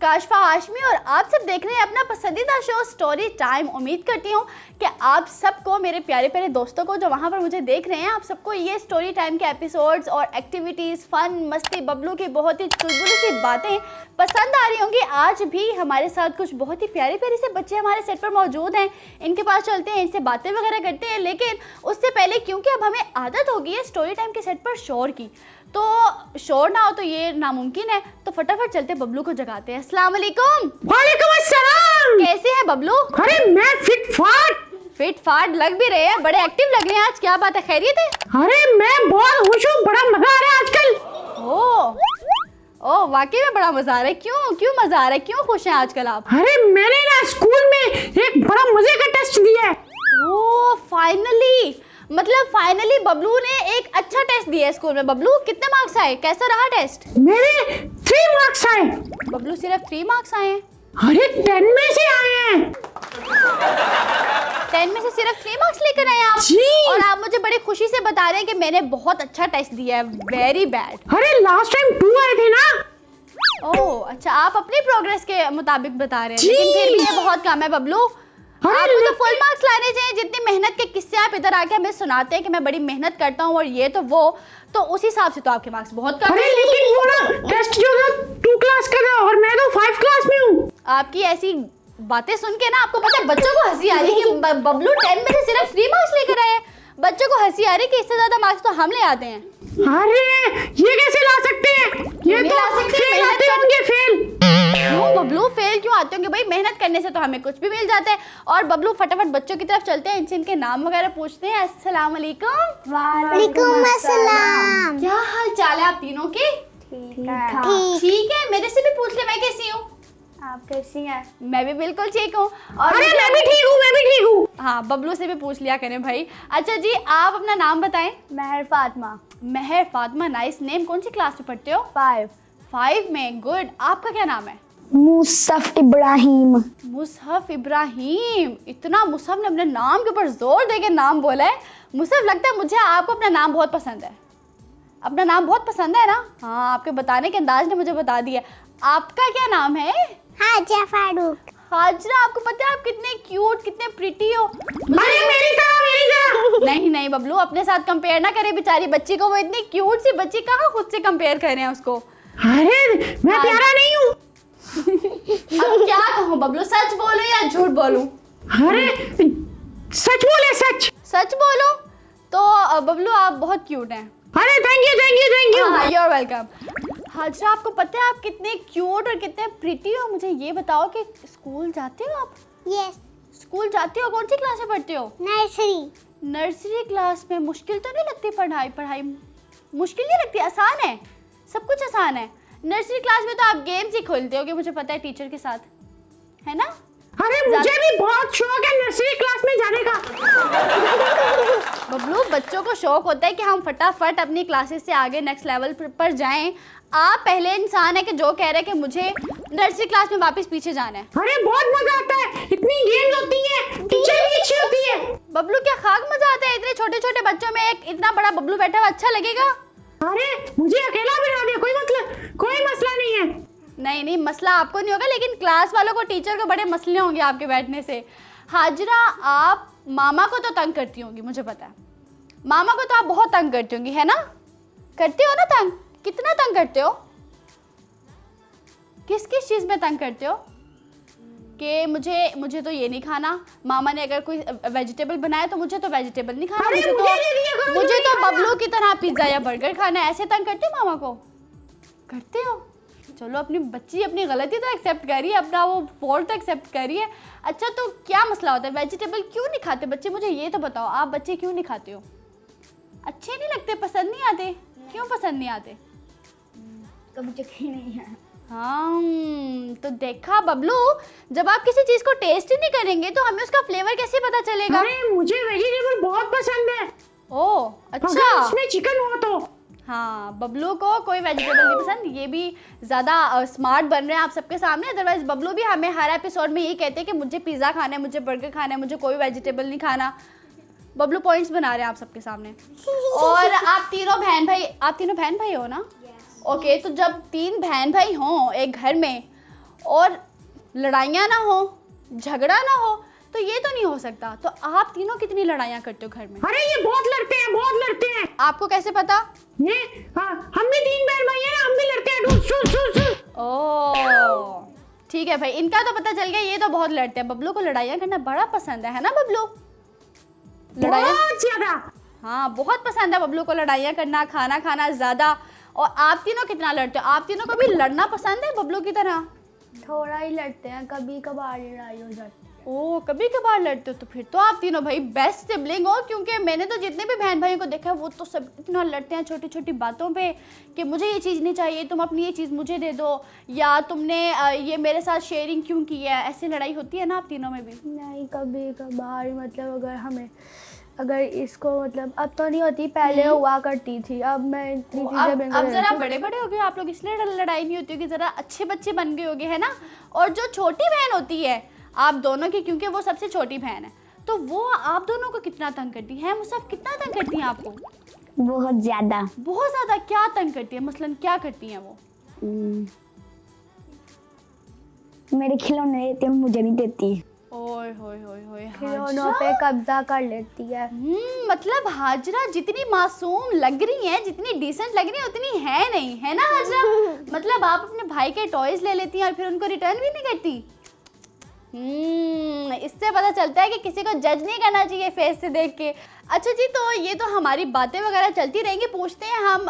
काशफा हाशमी और आप सब देख रहे हैं अपना पसंदीदा शो स्टोरी टाइम। उम्मीद करती हूँ कि आप सबको, मेरे प्यारे प्यारे दोस्तों को जो वहाँ पर मुझे देख रहे हैं, आप सबको ये स्टोरी टाइम के एपिसोड्स और एक्टिविटीज़, फन, मस्ती, बबलू की बहुत ही चुलबुली सी बातें पसंद आ रही होंगी। आज भी हमारे साथ कुछ बहुत ही प्यारे प्यारे से बच्चे हमारे सेट पर मौजूद हैं। इनके पास चलते हैं, इनसे बातें वगैरह करते हैं, लेकिन उससे पहले क्योंकि अब हमें आदत हो गई है स्टोरी टाइम के सेट पर शोर की, तो शोर ना हो तो ये नामुमकिन है। तो फटाफट चलते बबलू को जगाते हैं। अस्सलाम वालेकुम। वालेकुम अस्सलाम। कैसे हैं बबलू? अरे मैं फिट फाट लग भी रहे हैं, बड़े एक्टिव लग रहे हैं आज। क्या बात है, खैरियत है? अरे मैं बहुत खुश हूँ, बड़ा मजा आ रहा है आजकल। ओ वाकई में बड़ा मजा आ रहा है। क्यों मजा आ रहा है, क्यों खुश हैं आजकल आप? अरे मैंने ना स्कूल में एक बड़ा मजे का टेस्ट दिया है। ओ फाइनली बबलू ने एक अच्छा टेस्ट दिया है स्कूल में। बबलू कितने मार्क्स आए, कैसा रहा टेस्ट? मेरे 3 मार्क्स आए। बबलू सिर्फ 3 मार्क्स आए हैं? अरे 10 में से आए हैं। 10 में से सिर्फ 3 मार्क्स लेकर आए आप? जी। और आप मुझे बड़ी खुशी से बता रहे हैं कि मैंने बहुत अच्छा टेस्ट दिया है। Very bad. अरे लास्ट टाइम 2 आए थे ना। ओह अच्छा, आप अपनी प्रोग्रेस के मुताबिक बता रहे हैं, जी। लेकिन फिर भी ये बहुत कम है बबलू। आपको तो फुल मार्क्स लाने चाहिए। जितनी मेहनत के किस्से आप इधर आके हमें सुनाते हैं कि मैं बड़ी मेहनत करता हूँ और ये तो वो, तो उस हिसाब से तो आपके मार्क्स बहुत कम अरे है। लेकिन वो ना टेस्ट जो था 2 क्लास का था और मैं तो 5 क्लास में हूँ। आपकी ऐसी बातें सुन के ना, आपको पता है बच्चों को हंसी आ रही है कि बबलू 10 में से सिर्फ 3 मार्क्स लेकर आए हैं। बच्चों को हंसी आ रही है कि इससे ज्यादा मार्क्स तो हम ले आते हैं। अरे ये कैसे ला सकते हैं? ये नहीं तो ला सकते, फेल मेहनत आते होंगे। फेल क्यों बबलू? फेल क्यों आते होंगे भाई? मेहनत करने से तो हमें कुछ भी मिल जाता है। और बबलू फटाफट बच्चों की तरफ चलते हैं, इनसे इनके नाम वगैरह पूछते हैं। अस्सलाम वालेकुम। वालेकुम अस्सलाम। क्या हाल चाल है आप तीनों के? ठीक है, मेरे से भी पूछ ले मैं कैसी हूँ। आप कैसी हैं? मैं भी बिल्कुल ठीक हूँ। और अरे मैं भी ठीक हूँ। हाँ, बबलू से भी पूछ लिया करें भाई। अच्छा जी, आप अपना नाम बताएं। महर फातिमा। महर फातिमा, नाइस नेम। कौन सी क्लास में पढ़ते हो? 5 में। गुड। आपका क्या नाम है? मुसफ़ इब्राहिम। मुसहफ इब्राहिम। इतना मुसहफ ने अपने नाम के ऊपर जोर देके नाम बोला है। मुसहफ, लगता है मुझे आपको अपना नाम बहुत पसंद है। अपना नाम बहुत पसंद है ना? हाँ, आपके बताने के अंदाज ने मुझे बता दिया। आपका क्या नाम है? हाजा फारूक। हाजरा। आपको पता है आप कितने क्यूट, कितने प्रिटी हो। अरे मेरी तरह। नहीं बबलू, अपने साथ कंपेयर ना करे बेचारी बच्ची को। वो इतनी क्यूट सी बच्ची, कहाँ खुद से कंपेयर कर रहे हैं उसको। अरे मैं प्यारा नहीं हूँ। अब क्या कहूँ बबलू, सच बोलो या झूठ बोलूं? अरे सच बोले, सच बोलो तो बबलू आप बहुत क्यूट हैं। अरे थैंक यू। हाँ, यू आर वेलकम। हाजरा, आपको पता है आप कितने क्यूट और कितने प्रिटी हो। मुझे ये बताओ कि स्कूल जाते हो आप? यस। स्कूल जाते हो? कौन सी क्लास में पढ़ते हो? नर्सरी क्लास में। मुश्किल तो नहीं लगती पढ़ाई? मुश्किल नहीं लगती, आसान है, सब कुछ आसान है। नर्सरी क्लास में तो आप गेम्स ही खोलते होगे, मुझे पता है, टीचर के साथ, है ना? अरे मुझे भी बहुत शौक है नर्सरी क्लास में जाने का। बबलू, बच्चों को शौक होता है कि हम फटाफट अपनी क्लासेस से आगे नेक्स्ट लेवल पर जाएं। आप पहले इंसान है कि जो कह रहे हैं कि मुझे नर्सरी क्लास में वापस पीछे जाना है। अरे बहुत मजा आता है, इतनी गेम्स होती हैं, टीचर भी अच्छी होती है। बबलू, क्या खाक मजा आता है? इतने छोटे छोटे बच्चों में एक इतना बड़ा बबलू बैठा हुआ अच्छा लगेगा? अरे मुझे अकेला बिठा दिया, कोई मसला नहीं है। नहीं, मसला आपको नहीं होगा, लेकिन क्लास वालों को, टीचर को बड़े मसले होंगे आपके बैठने से। हाजरा, आप मामा को तो तंग करती होंगी, मुझे पता है। मामा को तो आप बहुत तंग करती होंगी, है ना? करती हो ना तंग? कितना तंग करते हो? किस चीज़ में तंग करते हो? कि मुझे तो ये नहीं खाना, मामा ने अगर कोई वेजिटेबल बनाया तो मुझे तो वेजिटेबल नहीं खाना, मुझे तो बबलू की तरह पिज्ज़ा या बर्गर खाना है। ऐसे तंग करते हो मामा को? करते हो? चलो, अपनी बच्ची अपनी गलती तो एक्सेप्ट करिए, अपना वो फॉल्ट तो एक्सेप्ट करिए। अच्छा, तो क्या मसला होता है? वेजिटेबल क्यों नहीं खाते बच्चे? मुझे ये तो बताओ, आप बच्चे क्यों नहीं खाते हो? अच्छे नहीं लगते, पसंद नहीं आते? क्यों पसंद नहीं आते? कभी चखी नहीं है। हाँ, तो देखा बबलू, जब आप किसी चीज़ को टेस्ट ही नहीं करेंगे तो हमें उसका फ्लेवर कैसे पता चलेगा? अरे मुझे वेजिटेबल बहुत पसंद है। ओह अच्छा। अगर उसमें चिकन हो तो। हाँ, बबलू को कोई वेजिटेबल नहीं पसंद। ये भी ज़्यादा स्मार्ट बन रहे हैं आप सबके सामने। अदरवाइज बबलू भी हमें हर एपिसोड में यही कहते हैं कि मुझे पिज़्ज़ा खाना है, मुझे बर्गर खाना है, मुझे कोई वेजिटेबल नहीं खाना। बबलू पॉइंट्स बना रहे हैं आप सबके सामने। और आप तीनों बहन भाई हो ना? ओके, तो जब 3 बहन भाई हों एक घर में और लड़ाइयाँ ना हो, झगड़ा ना हो, तो ये तो नहीं हो सकता। तो आप तीनों कितनी लड़ाइयाँ करते हो घर में? अरे ये बहुत लड़ते हैं। आपको कैसे पता? ये हम भी 3 बहन भाई हैं, हम भी लड़ते हैं। सुन। ओह ठीक है भाई, इनका तो पता चल गया, ये तो बहुत लड़ते हैं। बबलू को लड़ाइयाँ करना बड़ा पसंद है ना बबलू? लड़ाइयाँ बहुत ज्यादा। हाँ बहुत पसंद है बबलू को लड़ाइयाँ करना, खाना खाना ज़्यादा। और आप तीनों कितना लड़ते हो? आप तीनों को भी लड़ना पसंद है बबलू की तरह? थोड़ा ही लड़ते हैं, कभी कभार लड़ाई हो जाती है। ओह कभी कभार लड़ते हो, तो फिर तो आप तीनों भाई बेस्ट सिबलिंग हो। क्योंकि मैंने तो जितने भी बहन भाइयों को देखा है वो तो सब इतना लड़ते हैं छोटी छोटी बातों पे कि मुझे ये चीज़ नहीं चाहिए, तुम अपनी ये चीज़ मुझे दे दो, या तुमने ये मेरे साथ शेयरिंग क्यों की है। ऐसी लड़ाई होती है ना आप तीनों में भी? नहीं, कभी कभार मतलब अगर इसको मतलब अब तो नहीं होती, पहले हुआ करती थी। अब मैं इतनी चीजें अब जरा बड़े बड़े हो गए आप लोग, इसलिए लड़ाई नहीं होती होगी, जरा अच्छे बच्चे बन गए होगे, है ना। और जो छोटी बहन होती है आप दोनों की, क्योंकि वो सबसे छोटी बहन है, तो वो आप दोनों को कितना तंग करती है? मुसफ़ कितना तंग करती हैं आपको? बहुत ज्यादा। बहुत ज़्यादा। क्या तंग करती है, मसलन क्या करती हैं वो? मेरे खिलौने देती है, मुझे नहीं देती। ओए होए होए होए, खिलौनों पे कब्जा कर लेती है। मतलब हाजरा जितनी मासूम लग रही है, जितनी डिसेंट लग रही है, उतनी है नहीं, है ना हाजरा? मतलब आप अपने भाई के टॉयज ले लेती हैं और फिर उनको रिटर्न भी नहीं करती। इससे पता चलता है कि किसी को जज नहीं करना चाहिए फेस से देख के। अच्छा जी, तो ये तो हमारी बातें वगैरह चलती रहेंगी। पूछते हैं हम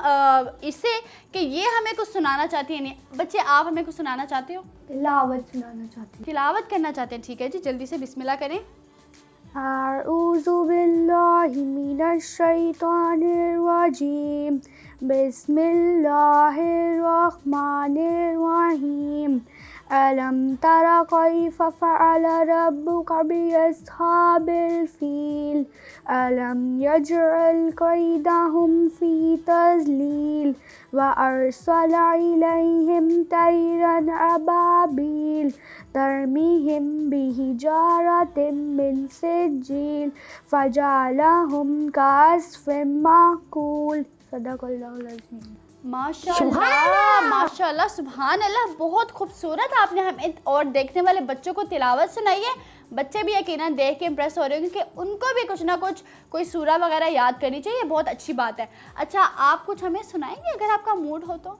इससे कि ये हमें कुछ सुनाना चाहती है। नहीं बच्चे, आप हमें कुछ सुनाना चाहते हो? तिलावत सुनाना चाहती हूँ। तिलावत करना चाहते हैं, ठीक है जी, जल्दी से बिस्मिल्लाह करें। अऊज़ु बिल्लाहि मिनश शैतानिर रजीम, बिस्मिल्लाहिर रहमानिर रहीम। अलम तरा कैफ़ फ़अल रब्बुका बिअस्हाबिल फ़ील, अलम यजअल कैदहुम फ़ी तज़लील, व अरसल इलैहिम तैरन अबाबील, तरमीहिम बिहिजारतिम मिन सिज्जील, फजअलहुम कअस्फ़िम माकूल। सदक़ल्लाहुल अज़ीम। माशाल्लाह माशाल्लाह, सुभान अल्लाह, बहुत खूबसूरत आपने हमें और देखने वाले बच्चों को तिलावत सुनाई है। बच्चे भी यकीनन देख के इम्प्रेस हो रहे होंगे कि उनको भी कुछ ना कुछ कोई सूरा वगैरह याद करनी चाहिए, बहुत अच्छी बात है। अच्छा, आप कुछ हमें सुनाएंगे अगर आपका मूड हो तो?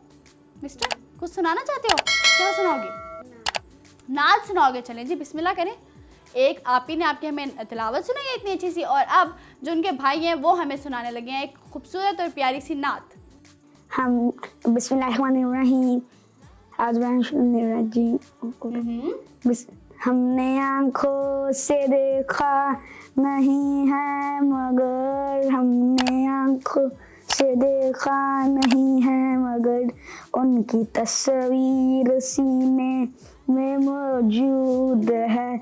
मिस्टर, कुछ सुनाना चाहते हो? क्या सुनाओगे? नात सुनाओगे? चलें जी, बिस्मिल्लाह करें। एक आप ही ने आपकी हमें तिलावत सुनाई है इतनी अच्छी सी, और अब जो उनके भाई हैं वो हमें सुनाने लगे हैं एक खूबसूरत और प्यारी सी नात। हम बिस्मिल्लाहिर्रहमानिर्रहीम, हमने आँखों से देखा नहीं है मगर, हमने आँखों से देखा नहीं है मगर, उनकी तस्वीर सीने में मौजूद है,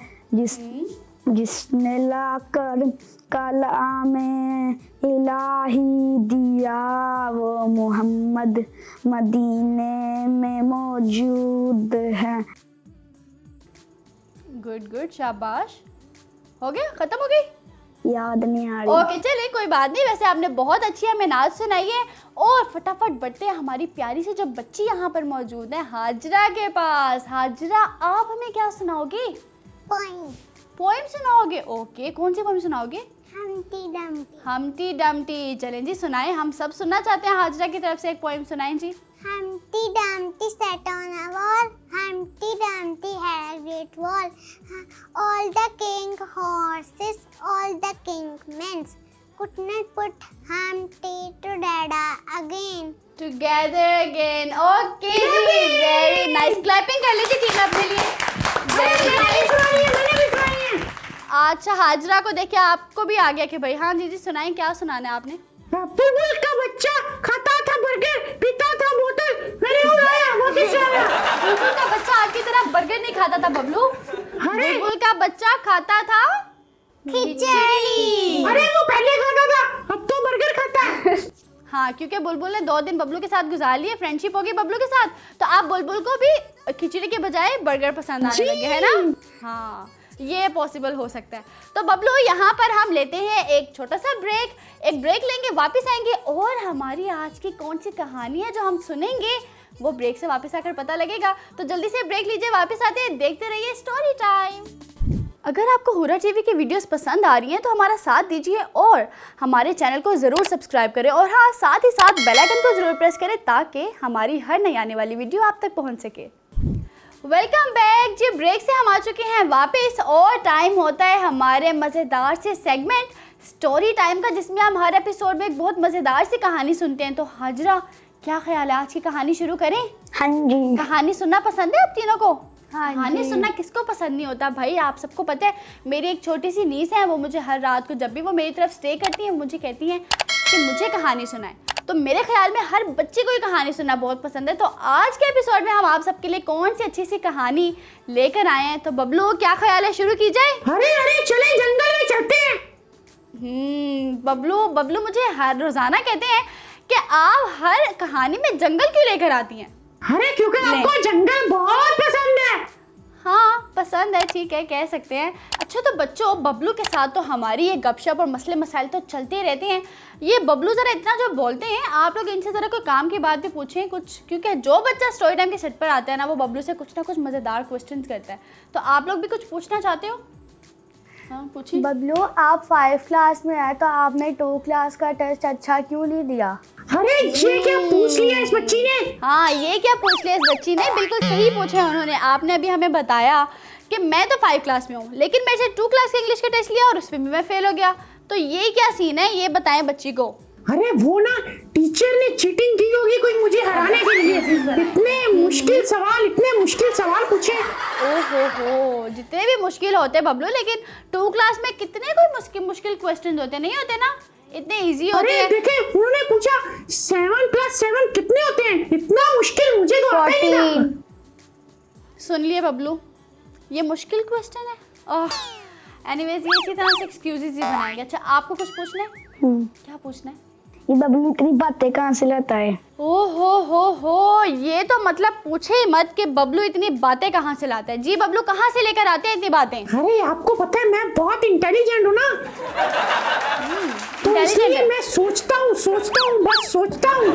जिसने लाकर कलामे इलाही दिया, वो मोहम्मद मदीने में मौजूद है। गुड गुड, शाबाश। हो गया, खत्म हो गई? याद नहीं आ रही। ओके चलिए, कोई बात नहीं। वैसे आपने बहुत अच्छी हमें नात सुनाई है। और फटाफट बढ़ते हैं हमारी प्यारी सी जो बच्ची यहाँ पर मौजूद है हाजरा के पास। हाजरा, आप हमें क्या सुनाओगे? पोएम सुनाओगे? ओके, कौन सी पोएम सुनाओगे? Humpty Dumpty. चलें जी, सुनाएं, हम सब सुनना चाहते हैं। हाजरा की तरफ से एक पोएम सुनाएं जी। Humpty Dumpty sat on a wall. Humpty Dumpty had a great wall. All the king horses, all the king men could not put Humpty together again. Together again. Okay जी, वेरी नाइस। क्लैपिंग कर लीजिए team अपने लिए। अच्छा, हाजरा को देखिए आपको भी आ गया कि भाई। हाँ जी जी, सुनाएं, क्या सुनाना है आपने? बुलबुल का बच्चा खाता था बर्गर, पीता था बोतल, मैंने उड़ाया वापस आया। बुलबुल का बच्चा आपकी तरह बर्गर नहीं खाता था बबलू। बुलबुल का बच्चा खाता था खिचड़ी। अरे वो पहले खाता था, अब तो बर्गर खाता है। हाँ, क्योंकि बुलबुल ने 2 दिन बबलू के साथ गुजार लिए, फ्रेंडशिप होगी बबलू के साथ, तो आप बुलबुल को भी खिचड़ी के बजाय बर्गर पसंद आने लगे, है ना? हाँ, ये पॉसिबल हो सकता है। तो बबलू, यहाँ पर हम लेते हैं एक छोटा सा ब्रेक। एक ब्रेक लेंगे, वापस आएंगे और हमारी आज की कौन सी कहानी है जो हम सुनेंगे वो ब्रेक से वापस आकर पता लगेगा। तो जल्दी से ब्रेक लीजिए, वापस आते हैं, देखते रहिए स्टोरी टाइम। अगर आपको हुरा टीवी की वीडियोस पसंद आ रही हैं तो हमारा साथ दीजिए और हमारे चैनल को ज़रूर सब्सक्राइब करें, और हाँ, साथ ही साथ बेल आइकन को ज़रूर प्रेस करें ताकि हमारी हर नई आने वाली वीडियो आप तक पहुंच सके। वेलकम बैक जी, ब्रेक से हम आ चुके हैं वापस और टाइम होता है हमारे मज़ेदार से सेगमेंट स्टोरी टाइम का, जिसमें हम हर एपिसोड में एक बहुत मज़ेदार सी कहानी सुनते हैं। तो हाजरा, क्या ख्याल है, आज की कहानी शुरू करें? हाँ जी। कहानी सुनना पसंद है आप तीनों को? हाँ कहानी जी। सुनना किसको पसंद नहीं होता भाई, आप सबको पता है। मेरी एक छोटी सी नीस है, वो मुझे हर रात को जब भी वो मेरी तरफ स्टे करती है मुझे कहती हैं कि मुझे कहानी सुनाए। तो मेरे ख्याल में हर बच्चे को ही कहानी सुनना बहुत पसंद है। तो आज के एपिसोड में हम आप सबके लिए कौन सी अच्छी सी कहानी लेकर आए हैं? तो बबलू, क्या ख्याल है, शुरू की जाए? अरे अरे चले जंगल में चलते हैं। बबलू मुझे हर रोजाना कहते हैं कि आप हर कहानी में जंगल क्यों लेकर आती हैं? अरे क्योंकि आपको जंगल बहुत पसंद है। हाँ, पसंद है, ठीक है, कह सकते हैं। अच्छा तो बच्चों, बबलू के साथ तो हमारी ये गपशप और मसले मसाइल तो चलते ही रहते हैं। ये बबलू ज़रा इतना जो बोलते हैं, आप लोग इनसे ज़रा कोई काम की बात भी पूछें कुछ, क्योंकि जो बच्चा स्टोरी टाइम के सेट पर आता है ना, वो बबलू से कुछ ना कुछ मज़ेदार क्वेश्चन करता है। तो आप लोग भी कुछ पूछना चाहते हो? हाँ, पूछिए। बबलू, आप 5 क्लास में आए तो आपने 2 क्लास का टेस्ट अच्छा क्यों नहीं दिया? अरे ये क्या पूछ लिया इस बच्ची ने? हाँ, ये क्या पूछ लिया इस बच्ची ने, बिल्कुल सही पूछा है उन्होंने। आपने अभी हमें बताया कि मैं तो 5 क्लास में हूँ, लेकिन मेरे से 2 क्लास का इंग्लिश का टेस्ट लिया और उसमें भी मैं फेल हो गया। तो ये क्या सीन है, ये बताएं बच्ची को। अरे वो ना टीचर ने चीटिंग की होगी कोई मुझे हराने के लिए। इतने मुश्किल सवाल पूछे। ओहो, जितने भी मुश्किल होते हैं बबलू, लेकिन 2 क्लास में कितने कोई मुश्किल क्वेश्चन होते नहीं होते ना, इतने इजी होते अरे हैं। देखे, उन्होंने पूछा 7 + 7 कितने होते हैं। इतना मुश्किल मुझे तो आता ही नहीं था। सुन लिए बबलू, ये मुश्किल क्वेश्चन है। एनीवेज, ये इसी तरह से एक्सक्यूजेज ही बनाएंगे। अच्छा, आपको कुछ पूछना है? क्या पूछना है? ये बबलू इतनी बातें कहाँ से लाता है? हो, ये तो मतलब पूछे ही मत कि बबलू इतनी बातें कहाँ से लाता है। जी बबलू, कहाँ से लेकर आते हैं इतनी बातें? अरे आपको पता है मैं बहुत इंटेलिजेंट हूँ ना, तो इसलिए मैं सोचता हूँ, बस सोचता हूँ।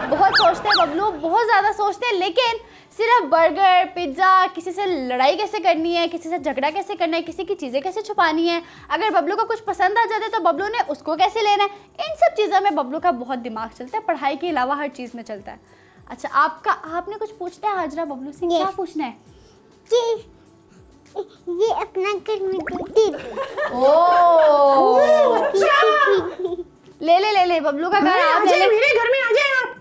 बहुत सोचते हैं बबलू, बहुत ज़्यादा सोचते हैं, लेकिन सिर्फ बर्गर, पिज्ज़ा, किसी से लड़ाई कैसे करनी है, किसी से झगड़ा कैसे करना है, किसी की चीज़ें कैसे छुपानी है, अगर बबलू को कुछ पसंद आ जाता है तो बबलू ने उसको कैसे लेना है, इन सब चीज़ों में बबलू का बहुत दिमाग चलता है, पढ़ाई के अलावा हर चीज़ में चलता है। अच्छा, आपने कुछ पूछना है हाजरा बबलू से? क्या पूछना है? ये अपना घर में दे ले बबलू का घर आप ले ले। मेरे घर में आ जाए आप।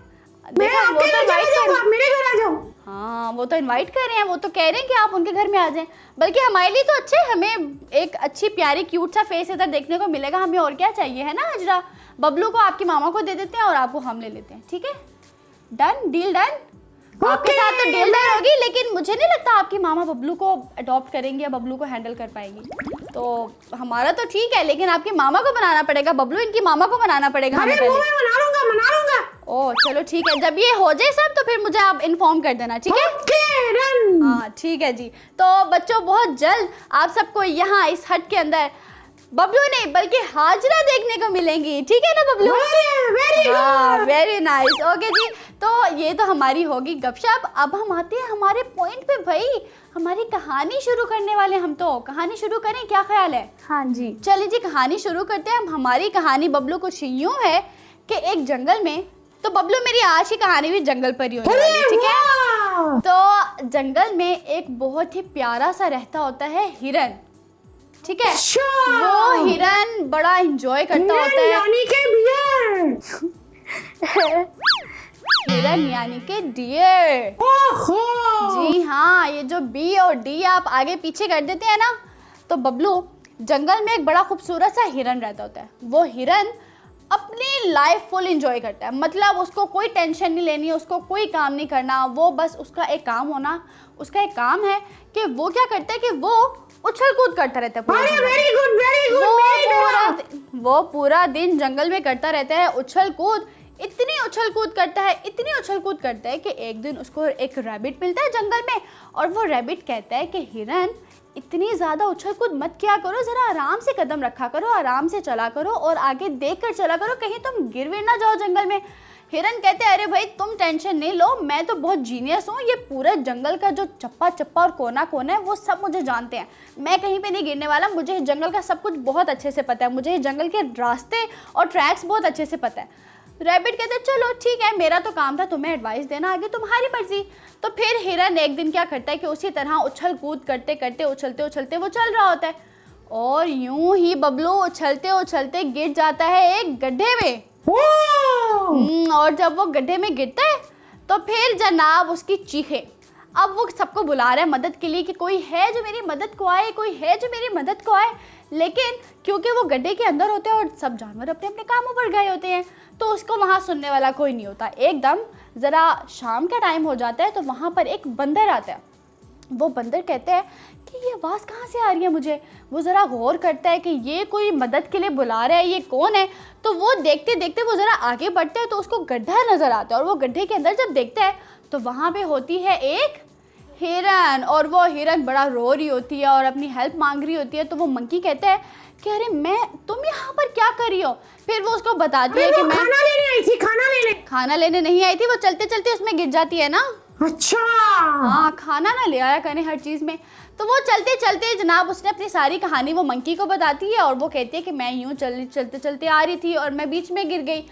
मैं देखो, वो आपके तो घर चले इनवाइट जाऊंगा, कर, आप मेरे घर आ जाओ। हाँ, वो तो इनवाइट कर रहे हैं, वो तो कह रहे हैं कि आप उनके घर में आ जाएं। बल्कि हमारे लिए तो अच्छे, हमें एक अच्छी प्यारी क्यूट सा फेस इधर देखने को मिलेगा, हमें और क्या चाहिए, है ना हाजरा? बबलू को आपकी मामा को दे देते हैं और आपको हम ले लेते हैं, ठीक है? Done, deal done. आपके साथ तो डील डन होगी, लेकिन मुझे नहीं लगता आपकी मामा बबलू को अडॉप्ट करेंगी या बबलू को हैंडल कर पाएगी। तो हमारा तो ठीक है, लेकिन आपकी मामा को बनाना पड़ेगा बबलू, इनकी मामा को बनाना पड़ेगा हमें अरे वो पहले। मैं मना लूंगा। ओह चलो ठीक है, जब ये हो जाए सब तो फिर मुझे आप इन्फॉर्म कर देना, ठीक है? Okay done. हाँ ठीक है जी। तो बच्चों, बहुत जल्द आप सबको यहाँ इस हट के अंदर बबलू नहीं बल्कि हाजरा देखने को मिलेंगी, ठीक है ना बबलू? वेरी हाँ, गुड। Very nice. ओके जी, तो ये तो हमारी होगी गपशप। अब हम आते हैं हमारे पॉइंट पे भाई, हमारी कहानी शुरू करने वाले हम। तो कहानी शुरू करें, क्या ख्याल है? हाँ जी। चलिए जी, कहानी शुरू करते हैं हम। हमारी कहानी बबलू कुछ यूं है कि एक जंगल में, तो बबलू मेरी आज की कहानी भी जंगल पर ही होने वाली है, ठीक है? तो जंगल में एक बहुत ही प्यारा सा रहता होता है हिरन, ठीक है? वो हिरन बड़ा एंजॉय करता होता है। यानी के बियर। हिरन यानी के डियर। ओहो। जी हाँ, ये जो बी और डी आप आगे पीछे कर देते हैं ना, तो बबलू जंगल में एक बड़ा खूबसूरत सा हिरन रहता होता है। वो हिरन अपनी लाइफ फुल एंजॉय करता है, मतलब उसको कोई टेंशन नहीं लेनी, उसको कोई काम नहीं करना, वो बस उसका एक काम होना, उसका एक काम है कि वो क्या करता है कि वो उछल कूद करता रहता है पूरे दिन। Very good. वो पूरा दिन जंगल में करता रहता है उछल कूद, इतनी उछल कूद करता है कि एक दिन उसको एक रैबिट मिलता है जंगल में, और वो रैबिट कहता है कि हिरन इतनी ज़्यादा उछल कूद मत किया करो, ज़रा आराम से कदम रखा करो, आराम से चला करो और आगे देख कर चला करो, कहीं तुम गिर विर ना जाओ जंगल में। हिरन कहते हैं अरे भाई तुम टेंशन नहीं लो, मैं तो बहुत जीनियस हूँ, ये पूरे जंगल का जो चप्पा चप्पा और कोना कोना है वो सब मुझे जानते हैं, मैं कहीं पे नहीं गिरने वाला, मुझे जंगल का सब कुछ बहुत अच्छे से पता है, मुझे जंगल के रास्ते और ट्रैक्स बहुत अच्छे से पता है। रैबिट कहते हैं चलो ठीक है, मेरा तो काम था तुम्हें एडवाइस देना, आगे तुम्हारी मर्जी। तो फिर हिरन एक दिन क्या करता है कि उसी तरह उछल कूद करते करते उछलते उछलते वो चल रहा होता है और यूं ही बबलू उछलते उछलते गिर जाता है एक गड्ढे में। और जब वो गड्ढे में गिरता है तो फिर जनाब उसकी चीखें, अब वो सबको बुला रहा है मदद के लिए कि कोई है जो मेरी मदद को आए, कोई है जो मेरी मदद को आए, लेकिन क्योंकि वो गड्ढे के अंदर होते हैं और सब जानवर अपने अपने कामों पर गए होते हैं तो उसको वहाँ सुनने वाला कोई नहीं होता। एकदम ज़रा शाम का टाइम हो जाता है तो वहाँ पर एक बंदर आता है। वो बंदर कहते हैं कि ये आवाज़ कहाँ से आ रही है मुझे। वो ज़रा गौर करता है कि ये कोई मदद के लिए बुला रहा है, ये कौन है। तो वो देखते देखते वो ज़रा आगे बढ़ता है तो उसको गड्ढा नज़र आता है और वो गड्ढे के अंदर जब देखता है तो वहाँ पे होती है एक हिरन और वो हिरन बड़ा रो रही होती है और अपनी हेल्प मांग रही होती है। तो वो मंकी कहता है कि अरे तुम यहाँ पर क्या कर रही हो। फिर वो उसको बताती है कि मैं खाना लेने आई थी, खाना लेने नहीं आई थी, वो चलते चलते उसमें गिर जाती है ना। अच्छा हाँ, खाना ना ले आया करें हर चीज़ में। तो वो चलते चलते जनाब उसने अपनी सारी कहानी वो मंकी को बताती है और वो कहती है कि मैं यूँ चलते चलते आ रही थी और मैं बीच में गिर गई।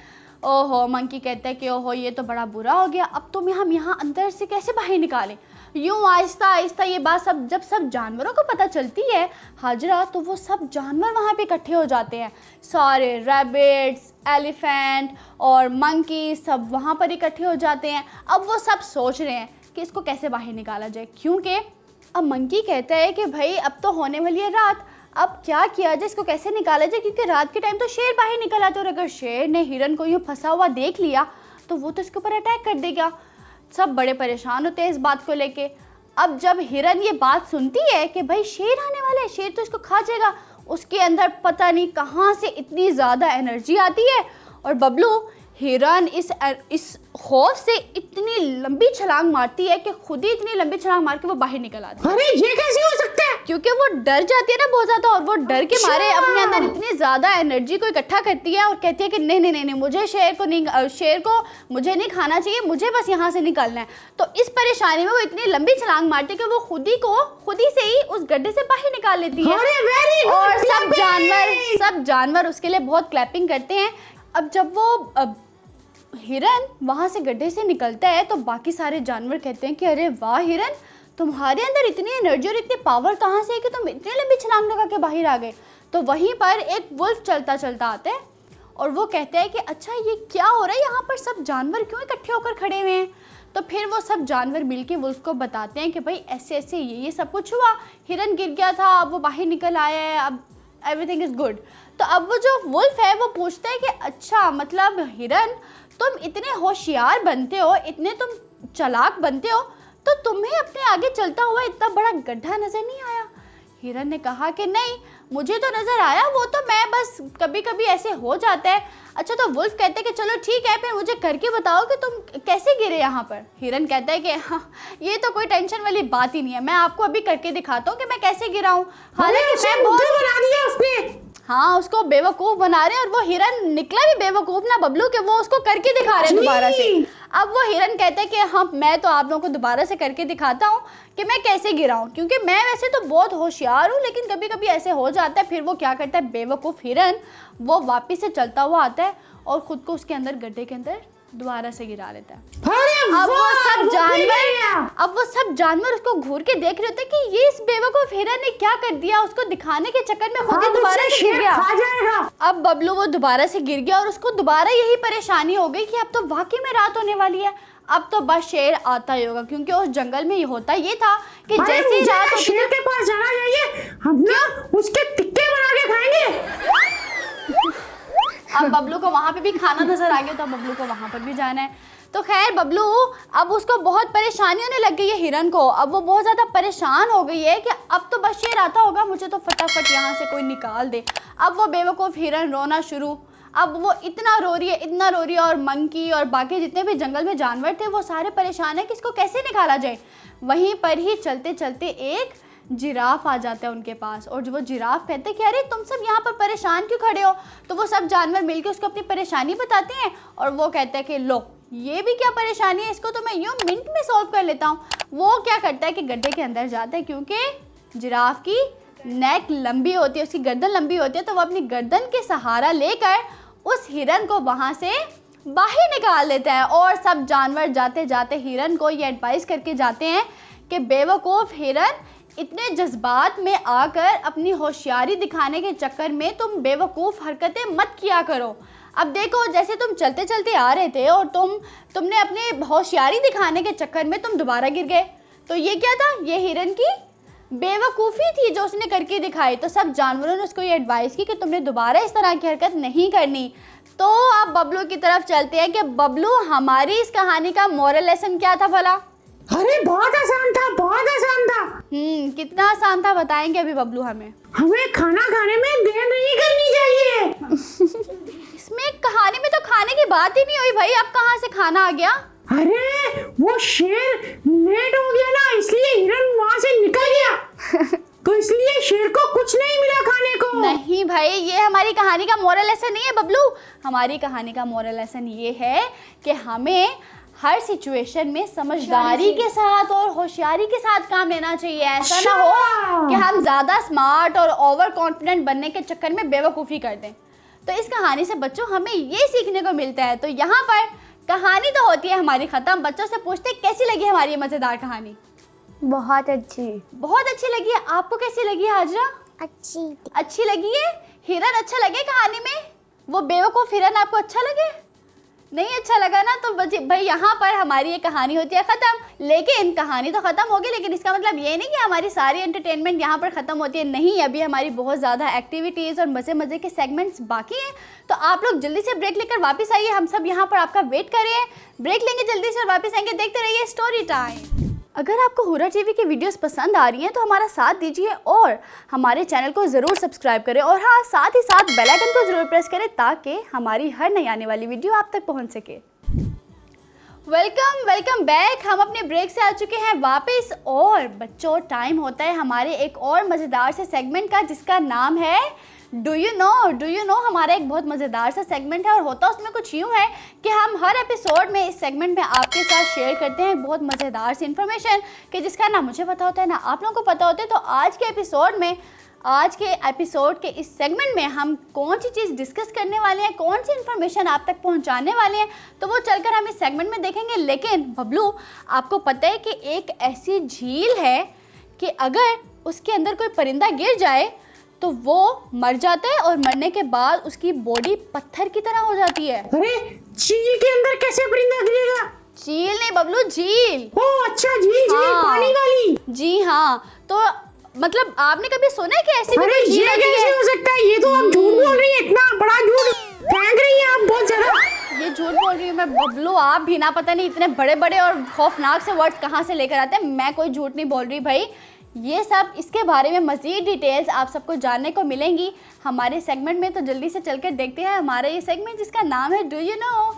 ओहो, मंकी कहता है कि ओहो ये तो बड़ा बुरा हो गया, अब तुम हम यहाँ अंदर से कैसे बाहर निकालें। यूँ आहिस्ता आहिस्ता ये बात जब सब जानवरों को पता चलती है हाजरा, तो वो सब जानवर वहाँ पे इकट्ठे हो जाते हैं, सारे रैबिट्स, एलिफेंट और मंकी सब वहाँ पर इकट्ठे हो जाते हैं। अब वो सब सोच रहे हैं कि इसको कैसे बाहर निकाला जाए, क्योंकि अब मंकी कहता है कि भाई अब तो होने वाली है रात, अब क्या किया जाए, इसको कैसे निकाला जाए, क्योंकि रात के टाइम तो शेर बाहर निकल आता है और अगर शेर ने हिरन को यूँ फंसा हुआ देख लिया तो वो तो इसके ऊपर अटैक कर देगा। सब बड़े परेशान होते हैं इस बात को लेके। अब जब हिरन ये बात सुनती है कि भाई शेर आने वाला है, शेर तो इसको खा जाएगा, उसके अंदर पता नहीं कहाँ से इतनी ज़्यादा एनर्जी आती है और बबलू हिरन इस खौफ से इतनी लंबी छलांग मारती है कि खुद ही इतनी लंबी छलांग मार के वो बाहर निकल आती है। अरे ये कैसे हो सकता है? क्योंकि वो डर जाती है ना बहुत ज़्यादा और वो डर के मारे अपने अंदर इतनी ज़्यादा एनर्जी को इकट्ठा करती है और कहती है कि नहीं नहीं नहीं मुझे शेर को मुझे नहीं खाना चाहिए, मुझे बस यहाँ से निकलना है। तो इस परेशानी में वो इतनी लंबी छलांग मारती है कि वो खुद ही से ही उस गड्ढे से बाहर निकाल लेती है। और सब जानवर उसके लिए बहुत क्लैपिंग करते हैं। अब जब वो हिरन वहाँ से गड्ढे से निकलता है तो बाकी सारे जानवर कहते हैं कि अरे वाह हिरन, तुम्हारे अंदर इतनी एनर्जी और इतनी पावर कहाँ से है कि तुम इतनी लंबी छलांग लगा के बाहर आ गए। तो वहीं पर एक वुल्फ चलता चलता आता है और वो कहता है कि अच्छा ये क्या हो रहा है, यहाँ पर सब जानवर क्यों इकट्ठे होकर खड़े हुए हैं। तो फिर वो सब जानवर मिलके वुल्फ को बताते हैं कि भाई ऐसे ऐसे ये सब कुछ हुआ, हिरन गिर गया था, अब वो बाहर निकल आया है, अब एवरीथिंग इज़ गुड। तो अब वो जो वुल्फ है वो पूछता है कि अच्छा मतलब हिरन तुम इतने होशियार बनते हो, इतने तुम चालाक बनते हो, तो तुम्हें अपने आगे चलता हुआ इतना बड़ा गड्ढा नज़र नहीं आया। हिरन ने कहा कि नहीं मुझे तो नज़र आया, वो तो मैं बस कभी कभी ऐसे हो जाता है। अच्छा तो वुल्फ कहते हैं कि चलो ठीक है, फिर मुझे करके बताओ कि तुम कैसे गिरे यहाँ पर। हिरन कहता है कि हाँ ये तो कोई टेंशन वाली बात ही नहीं है, मैं आपको अभी करके दिखाता हूँ कि मैं कैसे गिरा हूँ। हालांकि मैं बहुत बना दिया उसने। हाँ उसको बेवकूफ़ बना रहे हैं और वो हिरन निकला भी बेवकूफ़ ना बबलू के, वो उसको करके दिखा रहे हैं दोबारा से। अब वो हिरन कहते हैं कि हाँ मैं तो आप लोगों को दोबारा से करके दिखाता हूँ कि मैं कैसे गिरा हूँ, क्योंकि मैं वैसे तो बहुत होशियार हूँ लेकिन कभी कभी ऐसे हो जाता है। फिर वो क्या करता है बेवकूफ़ हिरन, वो वापस से चलता हुआ आता है और ख़ुद को उसके अंदर गड्ढे के अंदर दोबारा से गिरा लेता है। अब वो सब जानवर उसको घूर के देख रहे होते हैं कि ये इस बेवकूफ हिरन ने क्या कर दिया, उसको दिखाने के चक्कर में खुद ही दोबारा से गिर गया। अब बबलू वो दोबारा से गिर गया और उसको दोबारा यही परेशानी हो गई कि अब तो वाकई में रात होने वाली है, अब तो बस शेर आता ही होगा, क्योंकि उस जंगल में होता ये था कि जैसे ही रात होती शेर के पास जाना चाहिए, हम ना उसके टिक्के बना के खाएंगे। अब बबलू को वहाँ पे भी खाना नजर आ गया तो बबलू को वहाँ पर भी जाना है। तो खैर बबलू अब उसको बहुत परेशानी होने लग गई है हिरन को, अब वो बहुत ज़्यादा परेशान हो गई है कि अब तो बस शेर आता होगा, मुझे तो फटाफट यहाँ से कोई निकाल दे। अब वो बेवकूफ़ हिरन रोना शुरू, अब वो इतना रो रही है और मंकी और बाकी जितने भी जंगल में जानवर थे वो सारे परेशान हैं कि इसको कैसे निकाला जाए। वहीं पर ही चलते चलते एक जिराफ आ जाता है उनके पास, और जो वो जिराफ कहते हैं कि अरे तुम सब यहाँ पर परेशान क्यों खड़े हो, तो वो सब जानवर मिलकर उसको अपनी परेशानी बताते हैं, और वो कहता है कि लो ये भी क्या परेशानी है, इसको तो मैं यूँ मिनट में सॉल्व कर लेता हूँ। वो क्या करता है कि गड्ढे के अंदर जाता है, क्योंकि जिराफ की नेक लंबी होती है, उसकी गर्दन लंबी होती है, तो वो अपनी गर्दन के सहारा लेकर उस हिरन को वहाँ से बाहर निकाल देता है। और सब जानवर जाते जाते हिरन को ये एडवाइस करके जाते हैं कि बेवकूफ़ हिरन, इतने जज्बात में आकर अपनी होशियारी दिखाने के चक्कर में तुम बेवकूफ़ हरकतें मत किया करो। अब देखो, जैसे तुम चलते चलते आ रहे थे और तुमने अपने होशियारी दिखाने के चक्कर में तुम दोबारा गिर गए, तो ये क्या था, ये हिरन की बेवकूफ़ी थी जो उसने करके दिखाई। तो सब जानवरों ने उसको ये एडवाइस की कि तुमने दोबारा इस तरह की हरकत नहीं करनी। तो अब बबलू की तरफ चलते हैं कि बबलू, हमारी इस कहानी का मोरल लेसन क्या था भला? अरे बहुत आसान था, बहुत आसान था। कितना आसान था बताएंगे अभी बबलू हमें? हमें खाना खाने में देर नहीं करनी चाहिए। इसमें कहानी में तो खाने की बात ही नहीं हुई भाई, अब कहाँ से खाना आ गया? अरे वो शेर लेट हो गया ना, इसलिए हिरन वहाँ से निकल गया। तो इसलिए शेर को कुछ नहीं मिला खाने को। नहीं भाई, ये हमारी कहानी का मोरल लेसन नहीं है बबलू। हमारी कहानी का मोरल लेसन ये है कि हमें हर सिचुएशन में समझदारी के साथ और होशियारी के साथ काम लेना चाहिए। ऐसा ना हो कि हम ज़्यादा स्मार्ट और ओवर कॉन्फिडेंट बनने के चक्कर में बेवकूफ़ी कर दें। तो इस कहानी से बच्चों हमें ये सीखने को मिलता है। तो यहाँ पर कहानी तो होती है हमारी ख़त्म, बच्चों से पूछते कैसी लगी हमारी ये मज़ेदार कहानी? बहुत अच्छी। बहुत अच्छी लगी है। आपको कैसी लगी है हाजरा? अच्छी लगी है। हिरन अच्छा लगे कहानी में? वो बेवकूफ़ हिरन आपको अच्छा लगे? नहीं अच्छा लगा ना? तो भाई यहाँ पर हमारी ये कहानी होती है ख़त्म। लेकिन कहानी तो ख़त्म होगी, लेकिन इसका मतलब ये नहीं कि हमारी सारी एंटरटेनमेंट यहाँ पर ख़त्म होती है। नहीं, अभी हमारी बहुत ज़्यादा एक्टिविटीज़ और मज़े मज़े के सेगमेंट्स बाकी हैं। तो आप लोग जल्दी से ब्रेक लेकर वापस आइए, हम सब यहाँ पर आपका वेट कर रहे हैं। ब्रेक लेंगे जल्दी से और वापस आएंगे। देखते रहिए स्टोरी टाइम। अगर आपको हुरा टीवी की वीडियोस पसंद आ रही हैं तो हमारा साथ दीजिए और हमारे चैनल को ज़रूर सब्सक्राइब करें, और हाँ, साथ ही साथ बेल आइकन को ज़रूर प्रेस करें ताकि हमारी हर नई आने वाली वीडियो आप तक पहुंच सके। Welcome back. हम अपने ब्रेक से आ चुके हैं वापस, और बच्चों टाइम होता है हमारे एक और मज़ेदार से सेगमेंट का, जिसका नाम है डू यू नो। हमारा एक बहुत मज़ेदार सा सेगमेंट है, और होता उसमें कुछ यूँ है कि हम हर एपिसोड में इस सेगमेंट में आपके साथ शेयर करते हैं बहुत मज़ेदार सी इन्फॉर्मेशन कि जिसका ना मुझे पता होता है ना आप लोगों को पता होता है। तो आज के एपिसोड के इस सेगमेंट में हम कौन सी चीज़ डिस्कस करने वाले हैं, कौन सी इन्फॉर्मेशन आप तक पहुंचाने वाले हैं, तो वो चलकर हम इस सेगमेंट में देखेंगे। लेकिन बबलू, आपको पता है कि एक ऐसी झील है कि अगर उसके अंदर कोई परिंदा गिर जाए तो वो मर जाता है, और मरने के बाद उसकी बॉडी पत्थर की तरह हो जाती है। अरे झील के अंदर कैसे परिंदा गिरेगा? झील नहीं बबलू, झील। ओह अच्छा, झील। हाँ। पानी वाली। जी हाँ। तो मतलब आपने कभी सुना है कि ऐसी भी अरे कोई झील ये होती कैसे है? हो सकता है? ये तो आप झूठ बोल रही है, इतना बड़ा झूठ फेंक रही है आप बहुत ज्यादा। ये झूठ बोल रही हूँ मैं बबलू, आप भी ना, पता नहीं इतने बड़े बड़े और खौफनाक से वर्ड्स कहाँ से लेकर आते हैं। मैं कोई झूठ नहीं बोल रही भाई। ये सब, इसके बारे में मज़ीद डिटेल्स आप सबको जानने को मिलेंगी हमारे सेगमेंट में। तो जल्दी से चलकर देखते हैं हमारा ये सेगमेंट जिसका नाम है डू यू नो।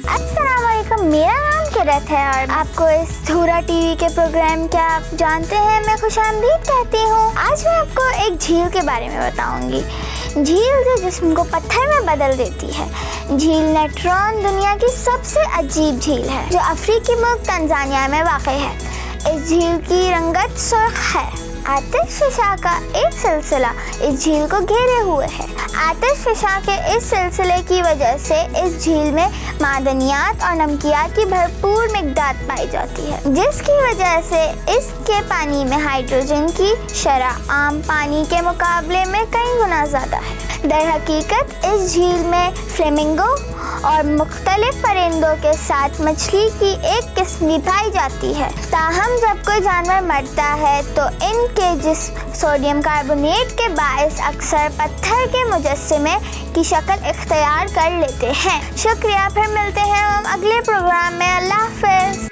अस्सलामुअलैकुम, मेरा नाम किरत है और आपको इस हुरा टीवी के प्रोग्राम क्या आप जानते हैं मैं खुशामदीद कहती हूँ। आज मैं आपको एक झील के बारे में बताऊंगी, झील जो जिस्म को पत्थर में बदल देती है। झील नेट्रॉन दुनिया की सबसे अजीब झील है जो अफ्रीकी मुल्क तंजानिया में वाक़ है। इस झील की रंगत सुर्ख है। आतिशफशा का एक सिलसिला इस झील को घेरे हुए है। आतिशफशा के इस सिलसिले की वजह से इस झील में मादनियात और नमकियात की भरपूर मिक़दार पाई जाती है, जिसकी वजह से इसके पानी में हाइड्रोजन की शरह आम पानी के मुकाबले में कई गुना ज़्यादा है। दर हकीकत इस झील में फ्लेमिंगो और मुख्तलिफ परिंदों के साथ मछली की एक किस्म भी पाई जाती है। ताहम जब कोई जानवर मरता है तो इनके जिस्म सोडियम कार्बोनेट के बायस अक्सर पत्थर के मुजस्समे की शक्ल इख्तियार कर लेते हैं। शुक्रिया, फिर मिलते हैं हम अगले प्रोग्राम में। अल्लाह हाफ़िज़।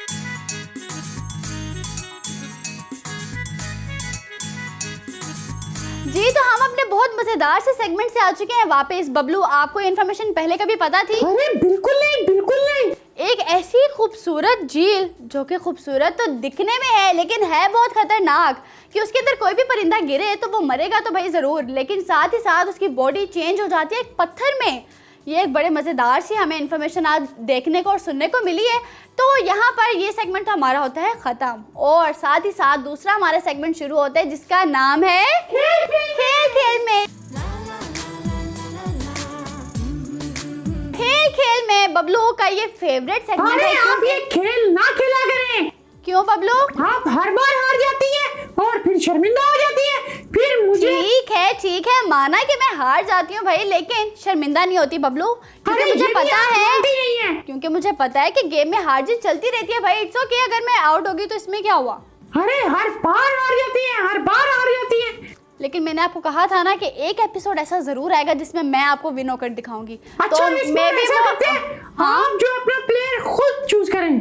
जी तो हम अपने बहुत मजेदार से सेगमेंट से आ चुके हैं वापस। बबलू, आपको इन्फॉर्मेशन पहले कभी पता थी? अरे बिल्कुल नहीं, बिल्कुल नहीं। एक ऐसी खूबसूरत झील जो कि खूबसूरत तो दिखने में है लेकिन है बहुत खतरनाक, कि उसके अंदर कोई भी परिंदा गिरे तो वो मरेगा तो भाई ज़रूर, लेकिन साथ ही साथ उसकी बॉडी चेंज हो जाती है एक पत्थर में। ये एक बड़े मज़ेदार सी हमें इन्फॉर्मेशन आज देखने को और सुनने को मिली है। तो यहाँ पर ये सेगमेंट हमारा होता है ख़त्म, और साथ ही साथ दूसरा हमारा सेगमेंट शुरू होता है जिसका नाम है खेल खेल में। खेल में बबलू का ये फेवरेट सेगमेंट है। आप ये खेल ना खेला करें। क्यों बबलू? आप हर बार हार जाती हैं और फिर शर्मिंदा हो जाती हैं, फिर मुझे। ठीक है माना कि मैं हार जाती हूँ भाई, लेकिन शर्मिंदा नहीं होती बबलू, क्योंकि मुझे पता है, क्योंकि मुझे पता है कि गेम में हार जीत चलती रहती है भाई। इट्स ओके, अगर मैं आउट होगी तो इसमें क्या हुआ? अरे हर बार हार जाती है, हर बार हार जाती है। लेकिन मैंने आपको कहा था ना कि एक एपिसोड ऐसा जरूर आएगा जिसमें मैं आपको विन होकर दिखाऊंगी। अच्छा, तो मैं भी हम जो अपना प्लेयर खुद चूज करें।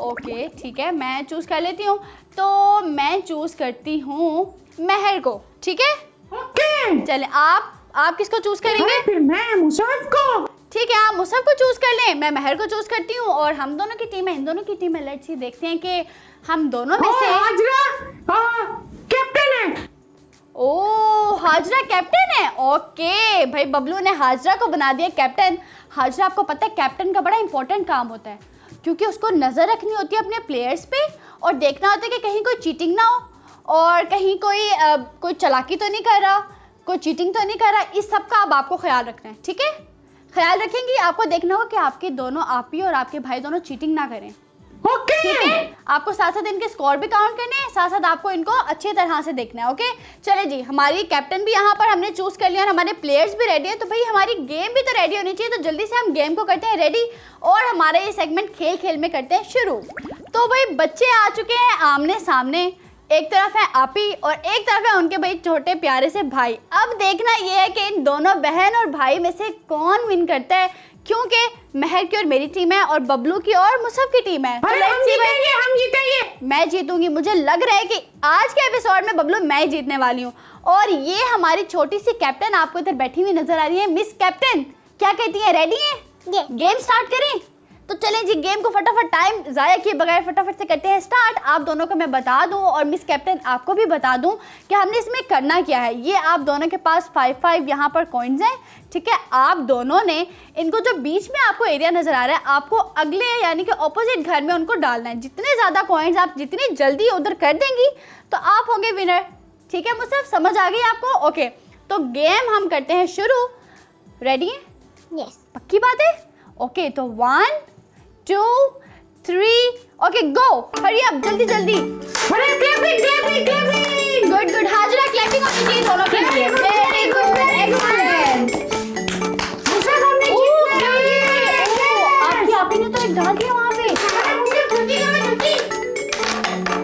ओके ठीक है, मैं चूज कर लेती हूँ। तो मैं चूज करती हूँ महर को, ठीक है? ओके चले, आप किसको चूज करेंगे? फिर मैं मुसाफ को। ठीक है, आप मुसफ को चूज कर लें, मैं महर को चूज करती हूँ, और हम दोनों की टीम है, इन दोनों की टीम है। लेट्स सी, देखते हैं कि हम दोनों में से कैप्टन है। ओ हाजरा कैप्टन है। ओके भाई, बबलू ने हाजरा को बना दिया कैप्टन। हाजरा, आपको पता है कैप्टन का बड़ा इंपॉर्टेंट काम होता है, क्योंकि उसको नज़र रखनी होती है अपने प्लेयर्स पे और देखना होता है कि कहीं कोई चीटिंग ना हो और कहीं कोई चालाकी तो नहीं कर रहा, कोई चीटिंग तो नहीं कर रहा। इस सब का अब आपको ख्याल रखना है, ठीक है? ख्याल रखेंगी, आपको देखना होगा कि आपके दोनों आप ही और आपके भाई दोनों चीटिंग ना करें। ओके ठीक है, आपको साथ साथ इनके स्कोर भी काउंट करने हैं, साथ साथ आपको इनको अच्छी तरह से देखना है। ओके चले जी, हमारी कैप्टन भी यहाँ पर हमने चूज कर लिया और हमारे प्लेयर्स भी रेडी है, तो भाई हमारी गेम भी तो रेडी होनी चाहिए। तो जल्दी से हम गेम को करते हैं रेडी और हमारा ये सेगमेंट खेल खेल में करते हैं शुरू। तो भाई बच्चे आ चुके हैं आमने सामने, एक तरफ है आपी और एक तरफ है उनके भाई छोटे प्यारे से भाई। अब देखना ये है कि इन दोनों बहन और भाई में से कौन विन करता है, क्योंकि महर की और मेरी टीम है और बबलू की और मुसफ की टीम है। तो हम जीतेंगे। मैं जीतूंगी, मुझे लग रहा है कि आज के एपिसोड में बबलू मैं ही जीतने वाली हूँ। और ये हमारी छोटी सी कैप्टन आपको इधर बैठी हुई नजर आ रही है, मिस कैप्टन। क्या कहती है, रेडी है? गेम स्टार्ट करें? तो चलें जी, गेम को फटाफट टाइम ज़ाया किए बगैर फटाफट से करते हैं स्टार्ट। आप दोनों को मैं बता दूं और मिस कैप्टन आपको भी बता दूं कि हमने इसमें करना क्या है। ये आप दोनों के पास 5-5 यहाँ पर कॉइन्स हैं, ठीक है? आप दोनों ने इनको जो बीच में आपको एरिया नज़र आ रहा है, आपको अगले यानी कि ऑपोजिट घर में उनको डालना है। जितने ज़्यादा कॉइन्स आप जितनी जल्दी उधर कर देंगी तो आप होंगे विनर, ठीक है? मुझे समझ आ गई आपको? ओके, तो गेम हम करते हैं शुरू। रेडी है? यस। पक्की बात है? ओके, तो 1 2 3 ओके गो, हरी अप, जल्दी जल्दी। अरे clapping good good, Hazra clapping होनी चाहिए दोनों के लिए। Very good, excellent. आपकी आपी ने तो एक डाल दिया वहाँ पे।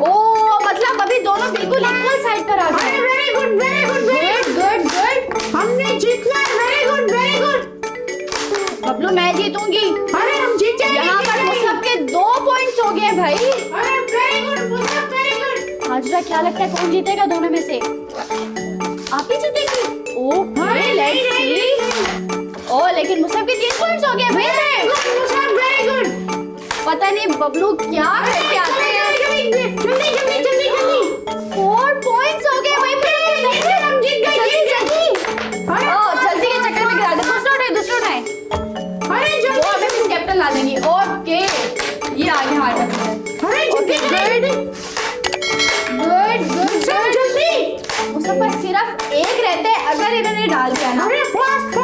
ओ मतलब अभी दोनों बिल्कुल इक्वल साइड पर आ गए। Very good good good good, हमने जीतना है। वेरी गुड बबलू मैं जीतूंगी। अरे हम जीत जाएंगे। यहाँ पर मुसफ के 2 पॉइंट्स हो गए भाई। अरे very good Musaf, very good. Hajra, क्या लगता है कौन जीतेगा दोनों में से? आप ही जीतेगी? Okay let's see. ओ लेकिन मुसफ के 3 पॉइंट्स हो गए भाई। मुसफ वेरी गुड। पता नहीं बबलू क्या करके आते हैं। जल्दी 4 पॉइंट्स हो गए भाई। हम जीत गए। जल्दी ओ जल्दी के चक्कर में गिरा दे। दूसरा उठाए। अरे वो हमें मिस कैप्टन ला देंगी। ओके, ये आ गया हमारे पास। अरे ओके गुड गुड गुड जल्दी। मुसफ पर सिर्फ एक रहता है, अगर इन्होंने डाल दिया ना। अरे फास्ट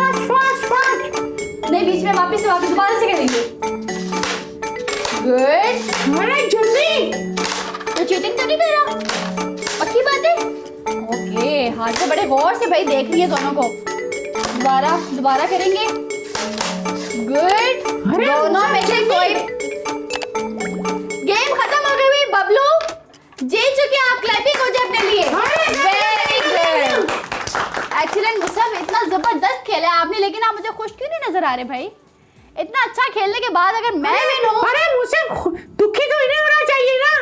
नहीं, बीच में वापस दोबारा से करेंगे। गुड। अरे जल्दी। तो चीटिंग तो नहीं कर रहा? पक्की बात है? ओके, हाथ से बड़े गौर से भाई देख रही है दोनों को। दोबारा करेंगे। गुड, दोनों में से कोई। गेम खत्म हो गई। बबलू जीत चुके आप, क्लैपिंग हो जाए अपने लिए। वेरी गुड, एक्सीलेंट मुसफ, इतना जबरदस्त खेला आपने, लेकिन आप मुझे खुश क्यों नहीं नजर आ रहे भाई? इतना अच्छा खेलने के बाद अगर मैं विन हूँ। अरे मुझसे दुखी तो नहीं होना चाहिए ना।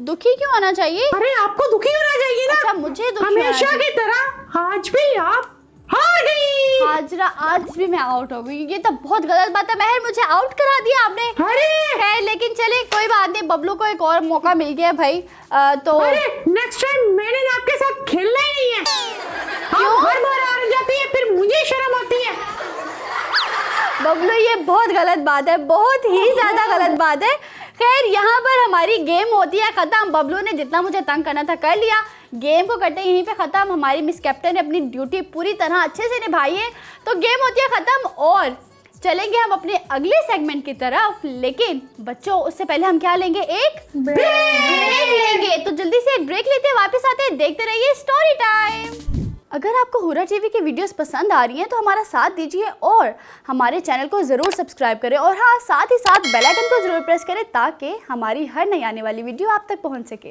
दुखी क्यों आना चाहिए? अरे आपको दुखी होना चाहिए ना। अच्छा, मुझे दुखी होना हमेशा चाहिए। की तरह आज भी आप हार गई। हाजरा, आज भी मैं आउट हो गई। ये तो बहुत गलत बात है महर, मुझे आउट करा दिया आपने। अरे खैर, लेकिन चले कोई बात नहीं, बबलू को एक और मौका मिल गया भाई। तो अरे नेक्स्ट टाइम मैंने ना आपके साथ खेलना ही नहीं है। क्यों? आप हर बार हार जाती है, फिर मुझे शर्म आती है। बबलू, ये बहुत गलत बात है, बहुत ही ज्यादा गलत बात है। खैर, यहाँ पर हमारी गेम होती है खत्म। बबलू ने जितना मुझे तंग करना था कर लिया, गेम को करते यहीं पे खत्म। हमारी मिस कैप्टन ने अपनी ड्यूटी पूरी तरह अच्छे से निभाई है, तो गेम होती है खत्म और चलेंगे हम अपने अगले सेगमेंट की तरफ। लेकिन बच्चों, उससे पहले हम क्या लेंगे? एक ब्रेक लेंगे। तो जल्दी से एक ब्रेक लेते हैं, वापस आते हैं, देखते रहिए स्टोरी टाइम। अगर आपको हुरा टीवी की वीडियोस पसंद आ रही हैं तो हमारा साथ दीजिए और हमारे चैनल को ज़रूर सब्सक्राइब करें और हाँ, साथ ही साथ बेल आइकन को ज़रूर प्रेस करें ताकि हमारी हर नई आने वाली वीडियो आप तक पहुंच सके।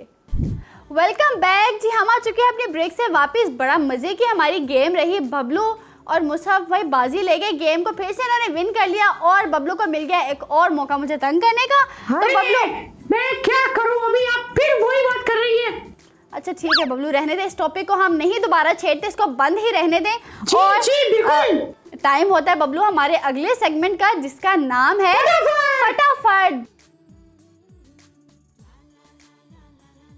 वेलकम बैक जी, हम आ चुके हैं अपने ब्रेक से वापस। बड़ा मज़े की हमारी गेम रही। बबलू और मुसहफ भाई बाजी ले गए, गेम को फिर से इन्होंने विन कर लिया और बबलू को मिल गया एक और मौका मुझे तंग करने का। तो बबलू, मैं क्या करूं अभी? आप फिर वही बात कर रही है। अच्छा ठीक है बबलू, रहने दे, इस टॉपिक को हम नहीं दोबारा छेड़ते, इसको बंद ही रहने दें। जी बिल्कुल। टाइम होता है बबलू हमारे अगले सेगमेंट का, जिसका नाम है फटाफट।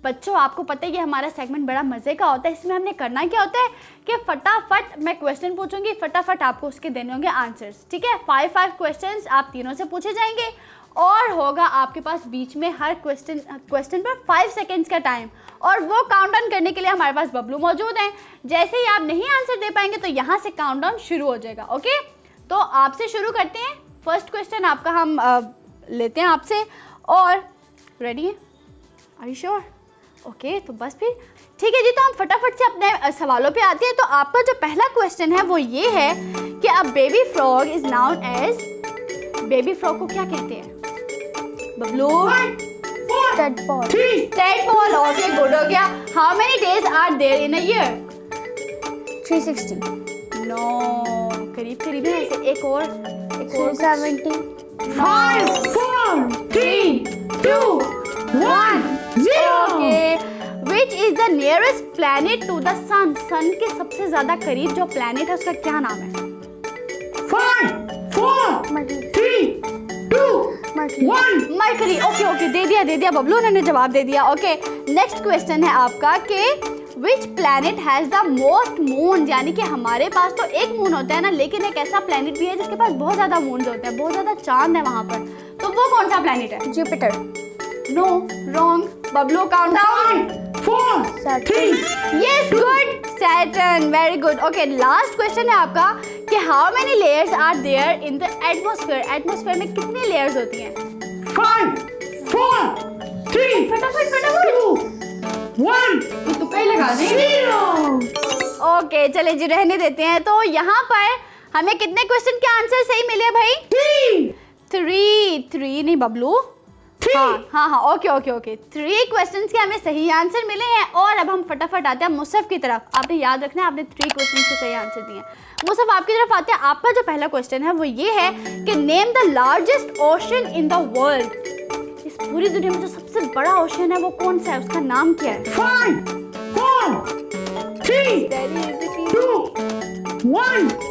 बच्चों, आपको पता है कि हमारा सेगमेंट बड़ा मजे का होता है। इसमें हमने करना क्या होता है कि फटाफट मैं क्वेश्चन पूछूंगी, फटाफट आपको उसके देने होंगे आंसर्स। ठीक है, 5 क्वेश्चंस आप तीनों से पूछे जाएंगे और होगा आपके पास बीच में हर क्वेश्चन पर 5 सेकेंड्स का टाइम, और वो काउंटडाउन करने के लिए हमारे पास बबलू मौजूद हैं। जैसे ही आप नहीं आंसर दे पाएंगे तो यहाँ से काउंटडाउन शुरू हो जाएगा। ओके, तो आपसे शुरू करते हैं। फर्स्ट क्वेश्चन आपका हम लेते हैं आपसे, और रेडी है? Are you sure? ओके, तो बस फिर ठीक है जी, तो हम फटाफट से अपने सवालों पे आते हैं। तो आपका जो पहला क्वेश्चन है वो ये है कि a baby frog is known as, baby frog को क्या कहते हैं बबलू? टेडपोल। ओके, गुड हो गया। How many days are there in a year? 360, no, करीब करीब है। ऐसे एक और 370, 5 4 3 2 1 0। Okay, which is the nearest planet to the sun? Sun के सबसे ज्यादा करीब जो प्लैनेट है उसका क्या नाम है? 5 4 3 2 1 मरकरी। ओके ओके, दे दिया बबलू ने जवाब दे दिया। ओके, नेक्स्ट क्वेश्चन है आपका कि which planet has the most moon? यानी कि हमारे पास तो एक मून होता है ना, लेकिन एक ऐसा प्लैनेट भी है जिसके पास बहुत ज्यादा मून्स होते हैं, बहुत ज्यादा चांद है वहां पर। तो वो कौन सा प्लैनेट है? Jupiter, no, wrong. Bablu, countdown. 4 3 yes, good, Saturn, very good. Okay, last question है आपका कि how many layers are there in the atmosphere? Atmosphere में कितनी लेयर्स होती हैं? 5 4 3 फटाफट 2 1 ये तुक्का ही लगा दे। 0। ओके, चले जी, रहने देते हैं। तो यहाँ पर हमें कितने क्वेश्चन के आंसर सही मिले भाई? 3 नहीं बबलू, हाँ, ओके, 3 क्वेश्चंस के हमें सही आंसर मिले हैं। और अब हम फटाफट आते हैं मुसहफ की तरफ। आपने याद रखना है, आपने 3 क्वेश्चंस के सही आंसर दिए। मुसहफ, आपकी तरफ आते हैं। आपका जो पहला क्वेश्चन है वो ये है कि name the largest ocean in the world. इस पूरी दुनिया में जो सबसे बड़ा ओशन है वो कौन सा है, उसका नाम क्या है? 5 4 3 2 1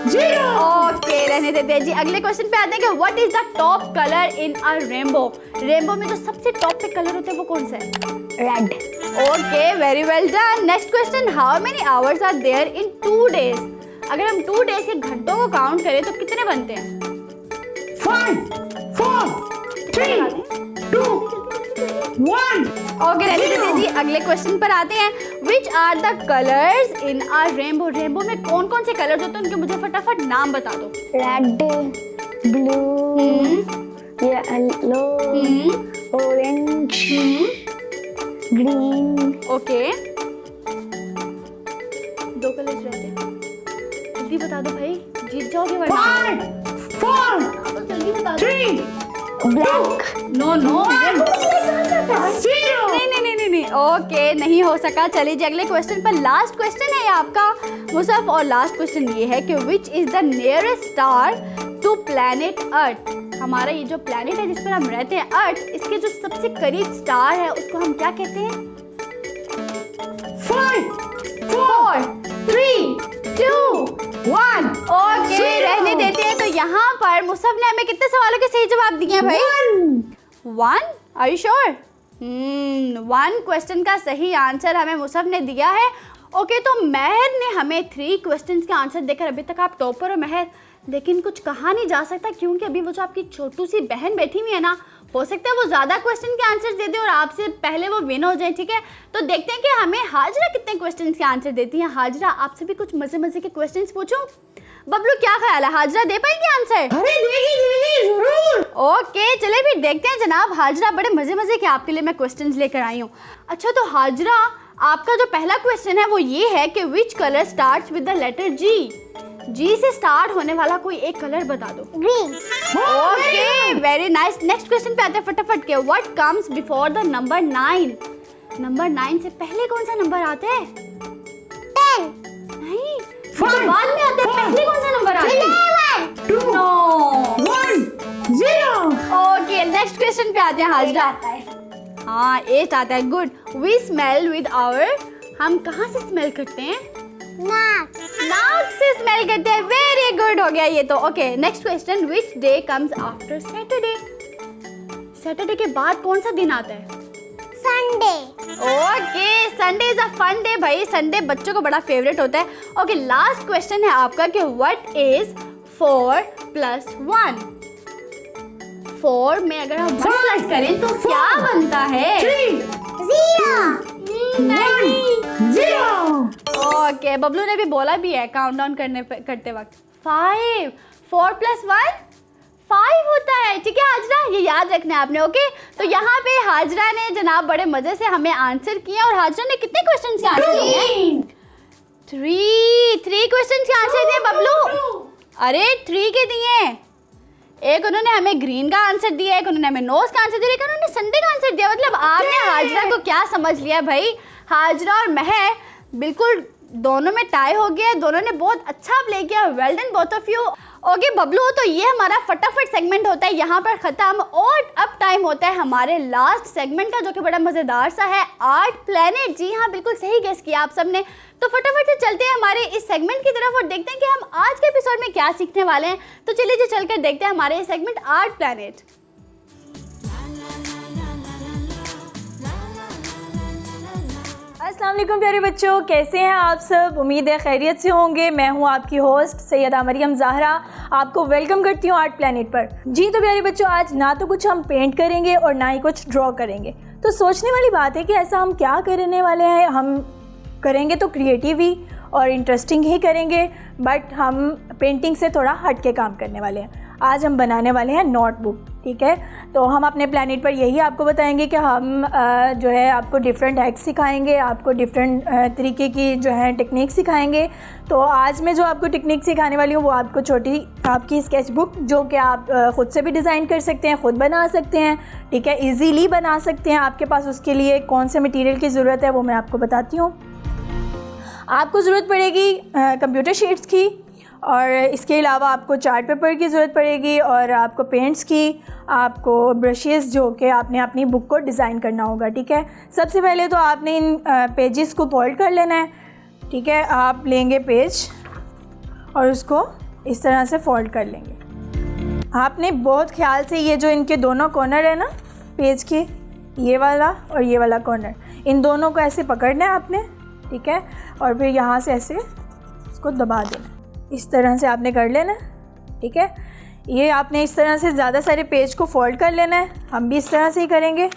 0। ओके, रहने देते हैं जी। अगले क्वेश्चन पे आते हैं कि what is the top colour in a rainbow? Rainbow में जो सबसे टॉप पे कलर होते हैं वो कौन सा है? Red, okay, very well done. Next question, how many hours are there in 2 days? अगर हम 2 डेज के घंटों को काउंट करें तो कितने बनते हैं? 5 4 3 2 1। ओके, रहने देते हैं जी। अगले क्वेश्चन पर आते हैं। Which are the colours in a rainbow? Rainbow में कौन कौन से कलर्स होते हैं, उनके मुझे फटाफट नाम बता दो। Red, blue, yellow, orange, green. Okay, 2 colours रहते हैं, जल्दी बता दो भाई, जीत जाओगे वरना। 5 4 जल्दी बता दो। 3 ब्लैक, नो, 0। नहीं। ओके, नहीं हो सका। चलिए जी, अगले क्वेश्चन पर। लास्ट क्वेश्चन है ये आपका मुसहफ, और लास्ट क्वेश्चन ये है कि which is the nearest star to planet earth, हमारा ये जो प्लैनेट है जिस पर हम रहते हैं अर्थ, इसके जो सबसे करीब स्टार है उसको हम क्या कहते हैं? 5 4 3 2 1। ओके, रहने देते हैं। तो यहाँ पर मुसफ ने हमें कितने सवालों के सही जवाब दिए हैं भाई? 1। Are you sure? 1 क्वेश्चन का सही आंसर हमें मुसफ ने दिया है। ओके, तो महर ने हमें 3 क्वेश्चंस के आंसर देकर अभी तक आप टॉपर हो महर, लेकिन कुछ कहा नहीं जा सकता क्योंकि अभी वो जो आपकी छोटू सी बहन बैठी हुई है ना, हो सकता है वो ज़्यादा क्वेश्चन के आंसर दे दे और आपसे पहले वो विन हो जाए, ठीक है? तो देखते हैं कि हमें हाजरा कितने क्वेश्चंस के आंसर देती हैं। हाजरा, आपसे भी कुछ मज़े मज़े के क्वेश्चंस पूछूं? बबलू, क्या ख्याल है, हाजरा दे पाएंगे आंसर? अरे देगी जरूर। ओके, चले फिर देखते हैं जनाब। हाजरा, बड़े मज़े मज़े के आपके लिए मैं क्वेश्चंस लेकर आई हूँ। अच्छा, तो हाजरा, आपका जो पहला क्वेश्चन है वो ये है कि which colour starts with the letter G से स्टार्ट होने वाला कोई एक कलर बता दो। Green. Okay, very nice. Next question पे आते हैं फटाफट के। What comes before the number 9? Number 9 से पहले कौन सा नंबर आता है? 10। नहीं, तो बाद में आता है। पहले कौन सा नंबर आता है? 11। नो। 1 0। ओके, नेक्स्ट क्वेश्चन पे आते हैं हाजरा। हाँ, 8 आता है। Good. We smell with our, हम कहाँ से स्मेल करते हैं? नाक से स्मेल करते हैं। वेरी गुड, हो गया ये तो। Okay, next question. Which day comes after Saturday? Saturday के बाद कौन सा दिन आता है? Sunday. Okay, Sunday is a fun day भाई, संडे बच्चों को बड़ा फेवरेट होता है। ओके, लास्ट क्वेश्चन है आपका कि व्हाट इज 4 + 1? 4 में अगर हम 1 प्लस करें तो क्या बनता है? 3 नहीं। 0। ओके, बबलू ने भी बोला भी है काउंटडाउन करते वक्त। 5। 4 + 1 5 होता है, ठीक है हाजरा, ये याद रखना है आपने। ओके, तो यहाँ पे हाजरा ने जनाब बड़े मजे से हमें आंसर किए। और हाजरा ने कितने क्वेश्चन के आंसर दिए? 3 क्वेश्चन के आंसर दिए बबलू। अरे 3 के दिए। एक उन्होंने हमें ग्रीन का आंसर दिया, एक उन्होंने हमें नोज का आंसर दिया, एक उन्होंने संडे का आंसर दिया। मतलब आपने हाजरा को क्या समझ लिया भाई? हाजरा और महर बिल्कुल दोनों में टाई हो गया, दोनों ने बहुत अच्छा प्ले किया। Well done both of you. Okay Bablu, तो ये हमारा फटाफट सेगमेंट होता है यहाँ पर ख़त्म। और अब टाइम होता है हमारे लास्ट सेगमेंट का, जो कि बड़ा मज़ेदार सा है, आर्ट प्लैनेट। जी हाँ, बिल्कुल सही गेस किया आप सबने। तो फटाफट से चलते हैं हमारे इस सेगमेंट की तरफ और देखते हैं कि हम आज के एपिसोड में क्या सीखने वाले हैं। तो चलिए जी चलकर देखते हैं हमारे ये सेगमेंट आर्ट प्लैनेट। अस्सलाम वालेकुम प्यारे बच्चों, कैसे हैं आप सब? उम्मीद है खैरियत से होंगे। मैं हूं आपकी होस्ट सैयदा मरियम ज़ाहरा, आपको वेलकम करती हूं आर्ट प्लैनेट पर। जी तो प्यारे बच्चों, आज ना तो कुछ हम पेंट करेंगे और ना ही कुछ ड्रॉ करेंगे। तो सोचने वाली बात है कि ऐसा हम क्या करने वाले हैं। हम करेंगे तो क्रिएटिव ही और इंटरेस्टिंग ही करेंगे, बट हम पेंटिंग से थोड़ा हट के काम करने वाले हैं। आज हम बनाने वाले हैं नोटबुक, ठीक है? तो हम अपने प्लैनेट पर यही आपको बताएंगे कि हम जो है आपको डिफरेंट हैक्स सिखाएंगे, आपको डिफरेंट तरीके की जो है टेक्निक सिखाएंगे। तो आज मैं जो आपको टेक्निक सिखाने वाली हूँ वो आपको छोटी आपकी स्केच बुक, जो कि आप ख़ुद से भी डिज़ाइन कर सकते हैं, ख़ुद बना सकते हैं, ठीक है? ईज़िली बना सकते हैं। आपके पास उसके लिए कौन से मटीरियल की ज़रूरत है वो मैं आपको बताती हूँ। आपको ज़रूरत पड़ेगी कंप्यूटर शीट्स की, और इसके अलावा आपको चार्ट पेपर की ज़रूरत पड़ेगी, और आपको पेंट्स की, आपको ब्रशेस, जो कि आपने अपनी बुक को डिज़ाइन करना होगा, ठीक है? सबसे पहले तो आपने इन पेजेस को फोल्ड कर लेना है, ठीक है? आप लेंगे पेज और उसको इस तरह से फोल्ड कर लेंगे। आपने बहुत ख्याल से ये जो इनके दोनों कॉर्नर है ना पेज के, ये वाला और ये वाला कॉर्नर, इन दोनों को ऐसे पकड़ना है आपने, ठीक है? और फिर यहाँ से ऐसे इसको दबा देना, इस तरह से आपने कर लेना, ठीक है? ये आपने इस तरह से ज़्यादा सारे पेज को फोल्ड कर लेना है। हम भी इस तरह से ही करेंगे।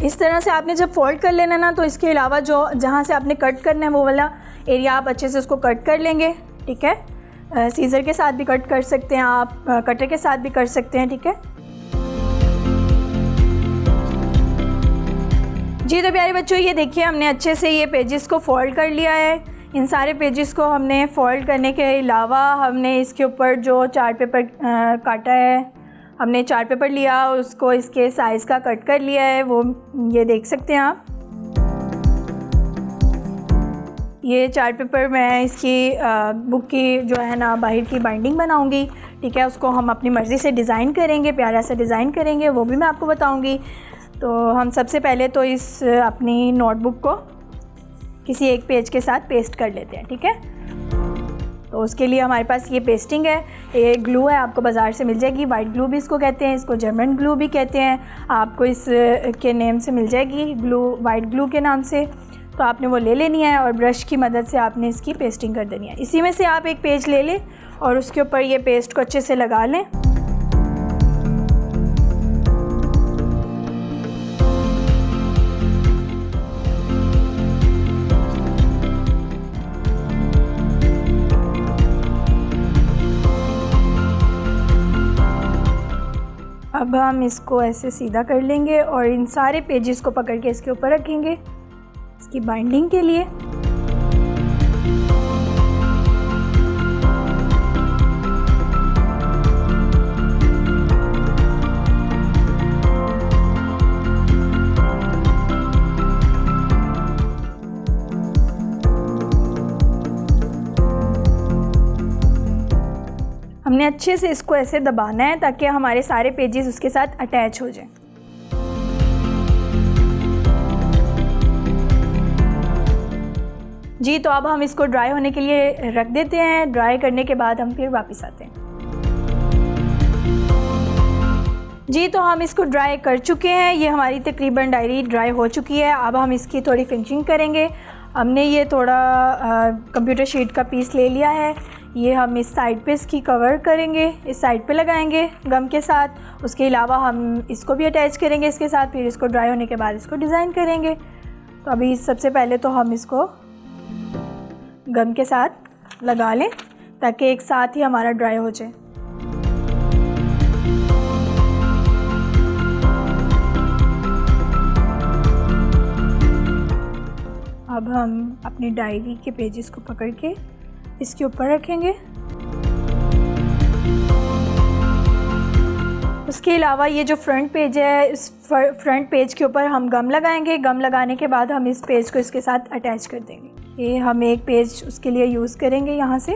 इस तरह से आपने जब फोल्ड कर लेना ना, तो इसके अलावा जो जहाँ से आपने कट करना है वो वाला एरिया आप अच्छे से उसको कट कर लेंगे, ठीक है? सीज़र के साथ भी कट कर सकते हैं आप, कटर के साथ भी कर सकते हैं, ठीक है? जी तो प्यारे बच्चों, ये देखिए हमने अच्छे से ये पेजेस को फोल्ड कर लिया है। इन सारे पेजेस को हमने फ़ोल्ड करने के अलावा हमने इसके ऊपर जो चार्ट पेपर काटा है, हमने चार्ट पेपर लिया, उसको इसके साइज़ का कट कर लिया है, वो ये देख सकते हैं आप। ये चार्ट पेपर मैं इसकी बुक की जो है ना बाहर की बाइंडिंग बनाऊंगी, ठीक है। उसको हम अपनी मर्ज़ी से डिज़ाइन करेंगे, प्यारा सा डिज़ाइन करेंगे, वो भी मैं आपको बताऊंगी। तो हम सबसे पहले तो इस अपनी नोटबुक को किसी एक पेज के साथ पेस्ट कर लेते हैं, ठीक है। तो उसके लिए हमारे पास ये पेस्टिंग है, ये ग्लू है, आपको बाज़ार से मिल जाएगी। वाइट ग्लू भी इसको कहते हैं, इसको जर्मन ग्लू भी कहते हैं, आपको इस के नेम से मिल जाएगी, ग्लू, वाइट ग्लू के नाम से। तो आपने वो ले लेनी है और ब्रश की मदद से आपने इसकी पेस्टिंग कर देनी है। इसी में से आप एक पेज ले लें और उसके ऊपर ये पेस्ट को अच्छे से लगा लें। अब हम इसको ऐसे सीधा कर लेंगे और इन सारे पेजेस को पकड़ के इसके ऊपर रखेंगे इसकी बाइंडिंग के लिए। हमने अच्छे से इसको ऐसे दबाना है ताकि हमारे सारे पेजेस उसके साथ अटैच हो जाएं। जी, तो अब हम इसको ड्राई होने के लिए रख देते हैं। ड्राई करने के बाद हम फिर वापस आते हैं। जी, तो हम इसको ड्राई कर चुके हैं। ये हमारी तकरीबन डायरी ड्राई हो चुकी है। अब हम इसकी थोड़ी फिनिशिंग करेंगे। हमने ये थोड़ा कंप्यूटर शीट का पीस ले लिया है, ये हम इस साइड पे इसकी कवर करेंगे, इस साइड पे लगाएंगे गम के साथ। उसके अलावा हम इसको भी अटैच करेंगे इसके साथ, फिर इसको ड्राई होने के बाद इसको डिज़ाइन करेंगे। तो अभी सबसे पहले तो हम इसको गम के साथ लगा लें ताकि एक साथ ही हमारा ड्राई हो जाए। अब हम अपनी डायरी के पेजेस को पकड़ के इसके ऊपर रखेंगे। उसके अलावा ये जो फ्रंट पेज है, इस फ्रंट पेज के ऊपर हम गम लगाएंगे। गम लगाने के बाद हम इस पेज को इसके साथ अटैच कर देंगे। ये हम एक पेज उसके लिए यूज़ करेंगे यहाँ से।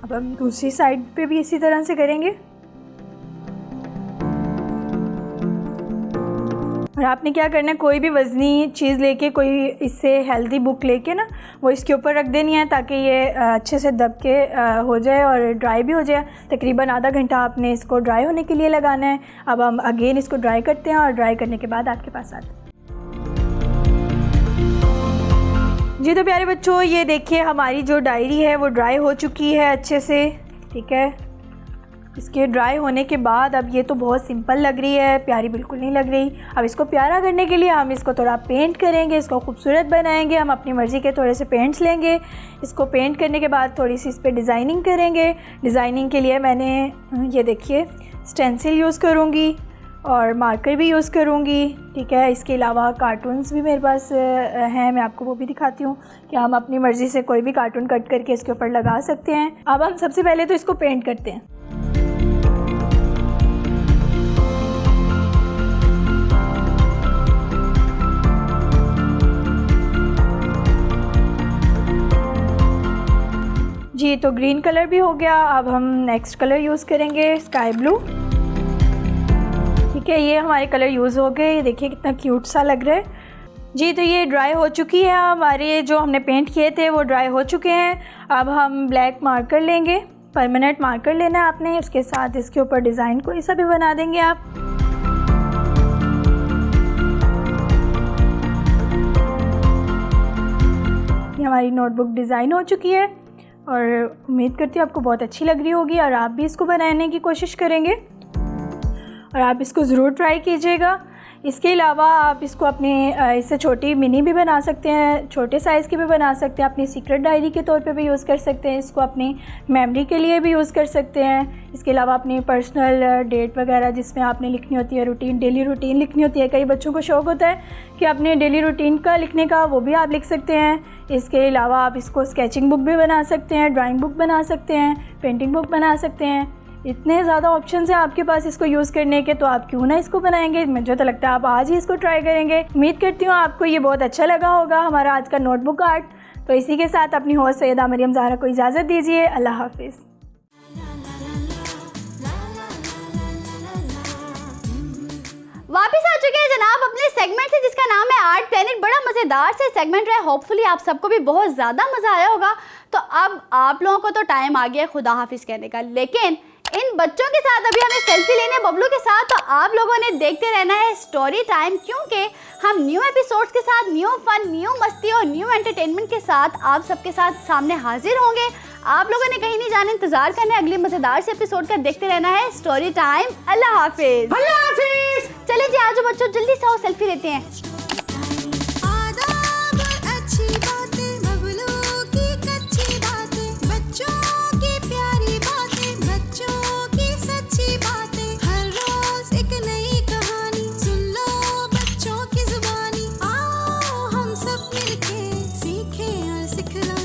अब हम दूसरी साइड पे भी इसी तरह से करेंगे। और आपने क्या करना है, कोई भी वज़नी चीज़ लेके, कोई इससे हेल्दी बुक लेके ना वो इसके ऊपर रख देनी है ताकि ये अच्छे से दब के हो जाए और ड्राई भी हो जाए। तकरीबन आधा घंटा आपने इसको ड्राई होने के लिए लगाना है। अब हम अगेन इसको ड्राई करते हैं और ड्राई करने के बाद आपके पास आते हैं। जी, तो प्यारे बच्चों, ये देखिए हमारी जो डायरी है वो ड्राई हो चुकी है अच्छे से, ठीक है। इसके ड्राई होने के बाद अब ये तो बहुत सिंपल लग रही है, प्यारी बिल्कुल नहीं लग रही। अब इसको प्यारा करने के लिए हम इसको थोड़ा पेंट करेंगे, इसको खूबसूरत बनाएंगे। हम अपनी मर्ज़ी के थोड़े से पेंट्स लेंगे। इसको पेंट करने के बाद थोड़ी सी इस पर डिज़ाइनिंग करेंगे। डिज़ाइनिंग के लिए मैंने ये देखिए स्टेंसिल यूज़ करूँगी और मार्कर भी यूज़ करूँगी, ठीक है। इसके अलावा कार्टून्स भी मेरे पास हैं, मैं आपको वो भी दिखाती हूँ कि हम अपनी मर्ज़ी से कोई भी कार्टून कट करके इसके ऊपर लगा सकते हैं। अब हम सबसे पहले तो इसको पेंट करते हैं। जी, तो ग्रीन कलर भी हो गया। अब हम नेक्स्ट कलर यूज़ करेंगे स्काई ब्लू, ठीक है। ये हमारे कलर यूज़ हो गए। देखिए कितना क्यूट सा लग रहा है। जी, तो ये ड्राई हो चुकी है। हमारे जो हमने पेंट किए थे वो ड्राई हो चुके हैं। अब हम ब्लैक मार्कर लेंगे, परमानेंट मार्कर लेना है आपने। उसके साथ इसके ऊपर डिज़ाइन कोई सा भी बना देंगे आप। ये हमारी नोटबुक डिज़ाइन हो चुकी है और उम्मीद करती हूँ आपको बहुत अच्छी लग रही होगी और आप भी इसको बनाने की कोशिश करेंगे और आप इसको ज़रूर ट्राई कीजिएगा। इसके अलावा आप इसको अपने इससे छोटी मिनी भी बना सकते हैं, छोटे साइज़ की भी बना सकते हैं। अपनी सीक्रेट डायरी के तौर पे भी यूज़ कर सकते हैं। इसको अपनी मेमोरी के लिए भी यूज़ कर सकते हैं। इसके अलावा अपनी पर्सनल डेट वगैरह जिसमें आपने लिखनी होती है, रूटीन, डेली रूटीन लिखनी होती है। कई बच्चों को शौक़ होता है कि अपने डेली रूटीन का लिखने का, वो भी आप लिख सकते हैं। इसके अलावा आप इसको स्केचिंग बुक भी बना सकते हैं, ड्राइंग बुक बना सकते हैं, पेंटिंग बुक बना सकते हैं। इतने ज़्यादा ऑप्शन हैं आपके पास इसको यूज़ करने के, तो आप क्यों ना इसको बनाएंगे। मुझे तो लगता है आप आज ही इसको ट्राई करेंगे। उम्मीद करती हूँ आपको ये बहुत अच्छा लगा होगा हमारा आज का नोटबुक आर्ट। तो इसी के साथ अपनी होस्ट सैयदा मरियम ज़हरा को इजाज़त दीजिए। अल्लाह हाफिज़। वापस आ चुके हैं जनाब अपने सेगमेंट से जिसका नाम है आर्ट प्लेनेट। बड़ा मज़ेदार से सेगमेंट रहा, होपफुली आप सबको भी बहुत ज़्यादा मज़ा आया होगा। तो अब आप लोगों को तो टाइम आ गया खुदा हाफिज़ कहने का, लेकिन इन बच्चों के साथ अभी हमें सेल्फी लेने बबलू के साथ, तो आप लोगों ने देखते रहना है स्टोरी टाइम, क्योंकि हम न्यू एपिसोड्स के साथ न्यू फन, न्यू मस्ती और न्यू एंटरटेनमेंट के साथ आप सबके साथ सामने हाजिर होंगे। आप लोगों ने कहीं नहीं जाना, इंतजार करना है अगले मज़ेदार से एपिसोड का। देखते रहना है स्टोरी टाइम। अल्लाह हाफिज़। अल्लाह हाफिज। चले जी आज बच्चों जल्दी से आओ सेल्फी लेते हैं। आदाब और अच्छी बातें, बबलू की कच्ची बातें, बच्चों की प्यारी बातें, बच्चों की सच्ची बातें, हर रोज एक नई कहानी सुन लो बच्चों की जुबानी। आओ हम सब मिलके सीखें और सिखलाएं।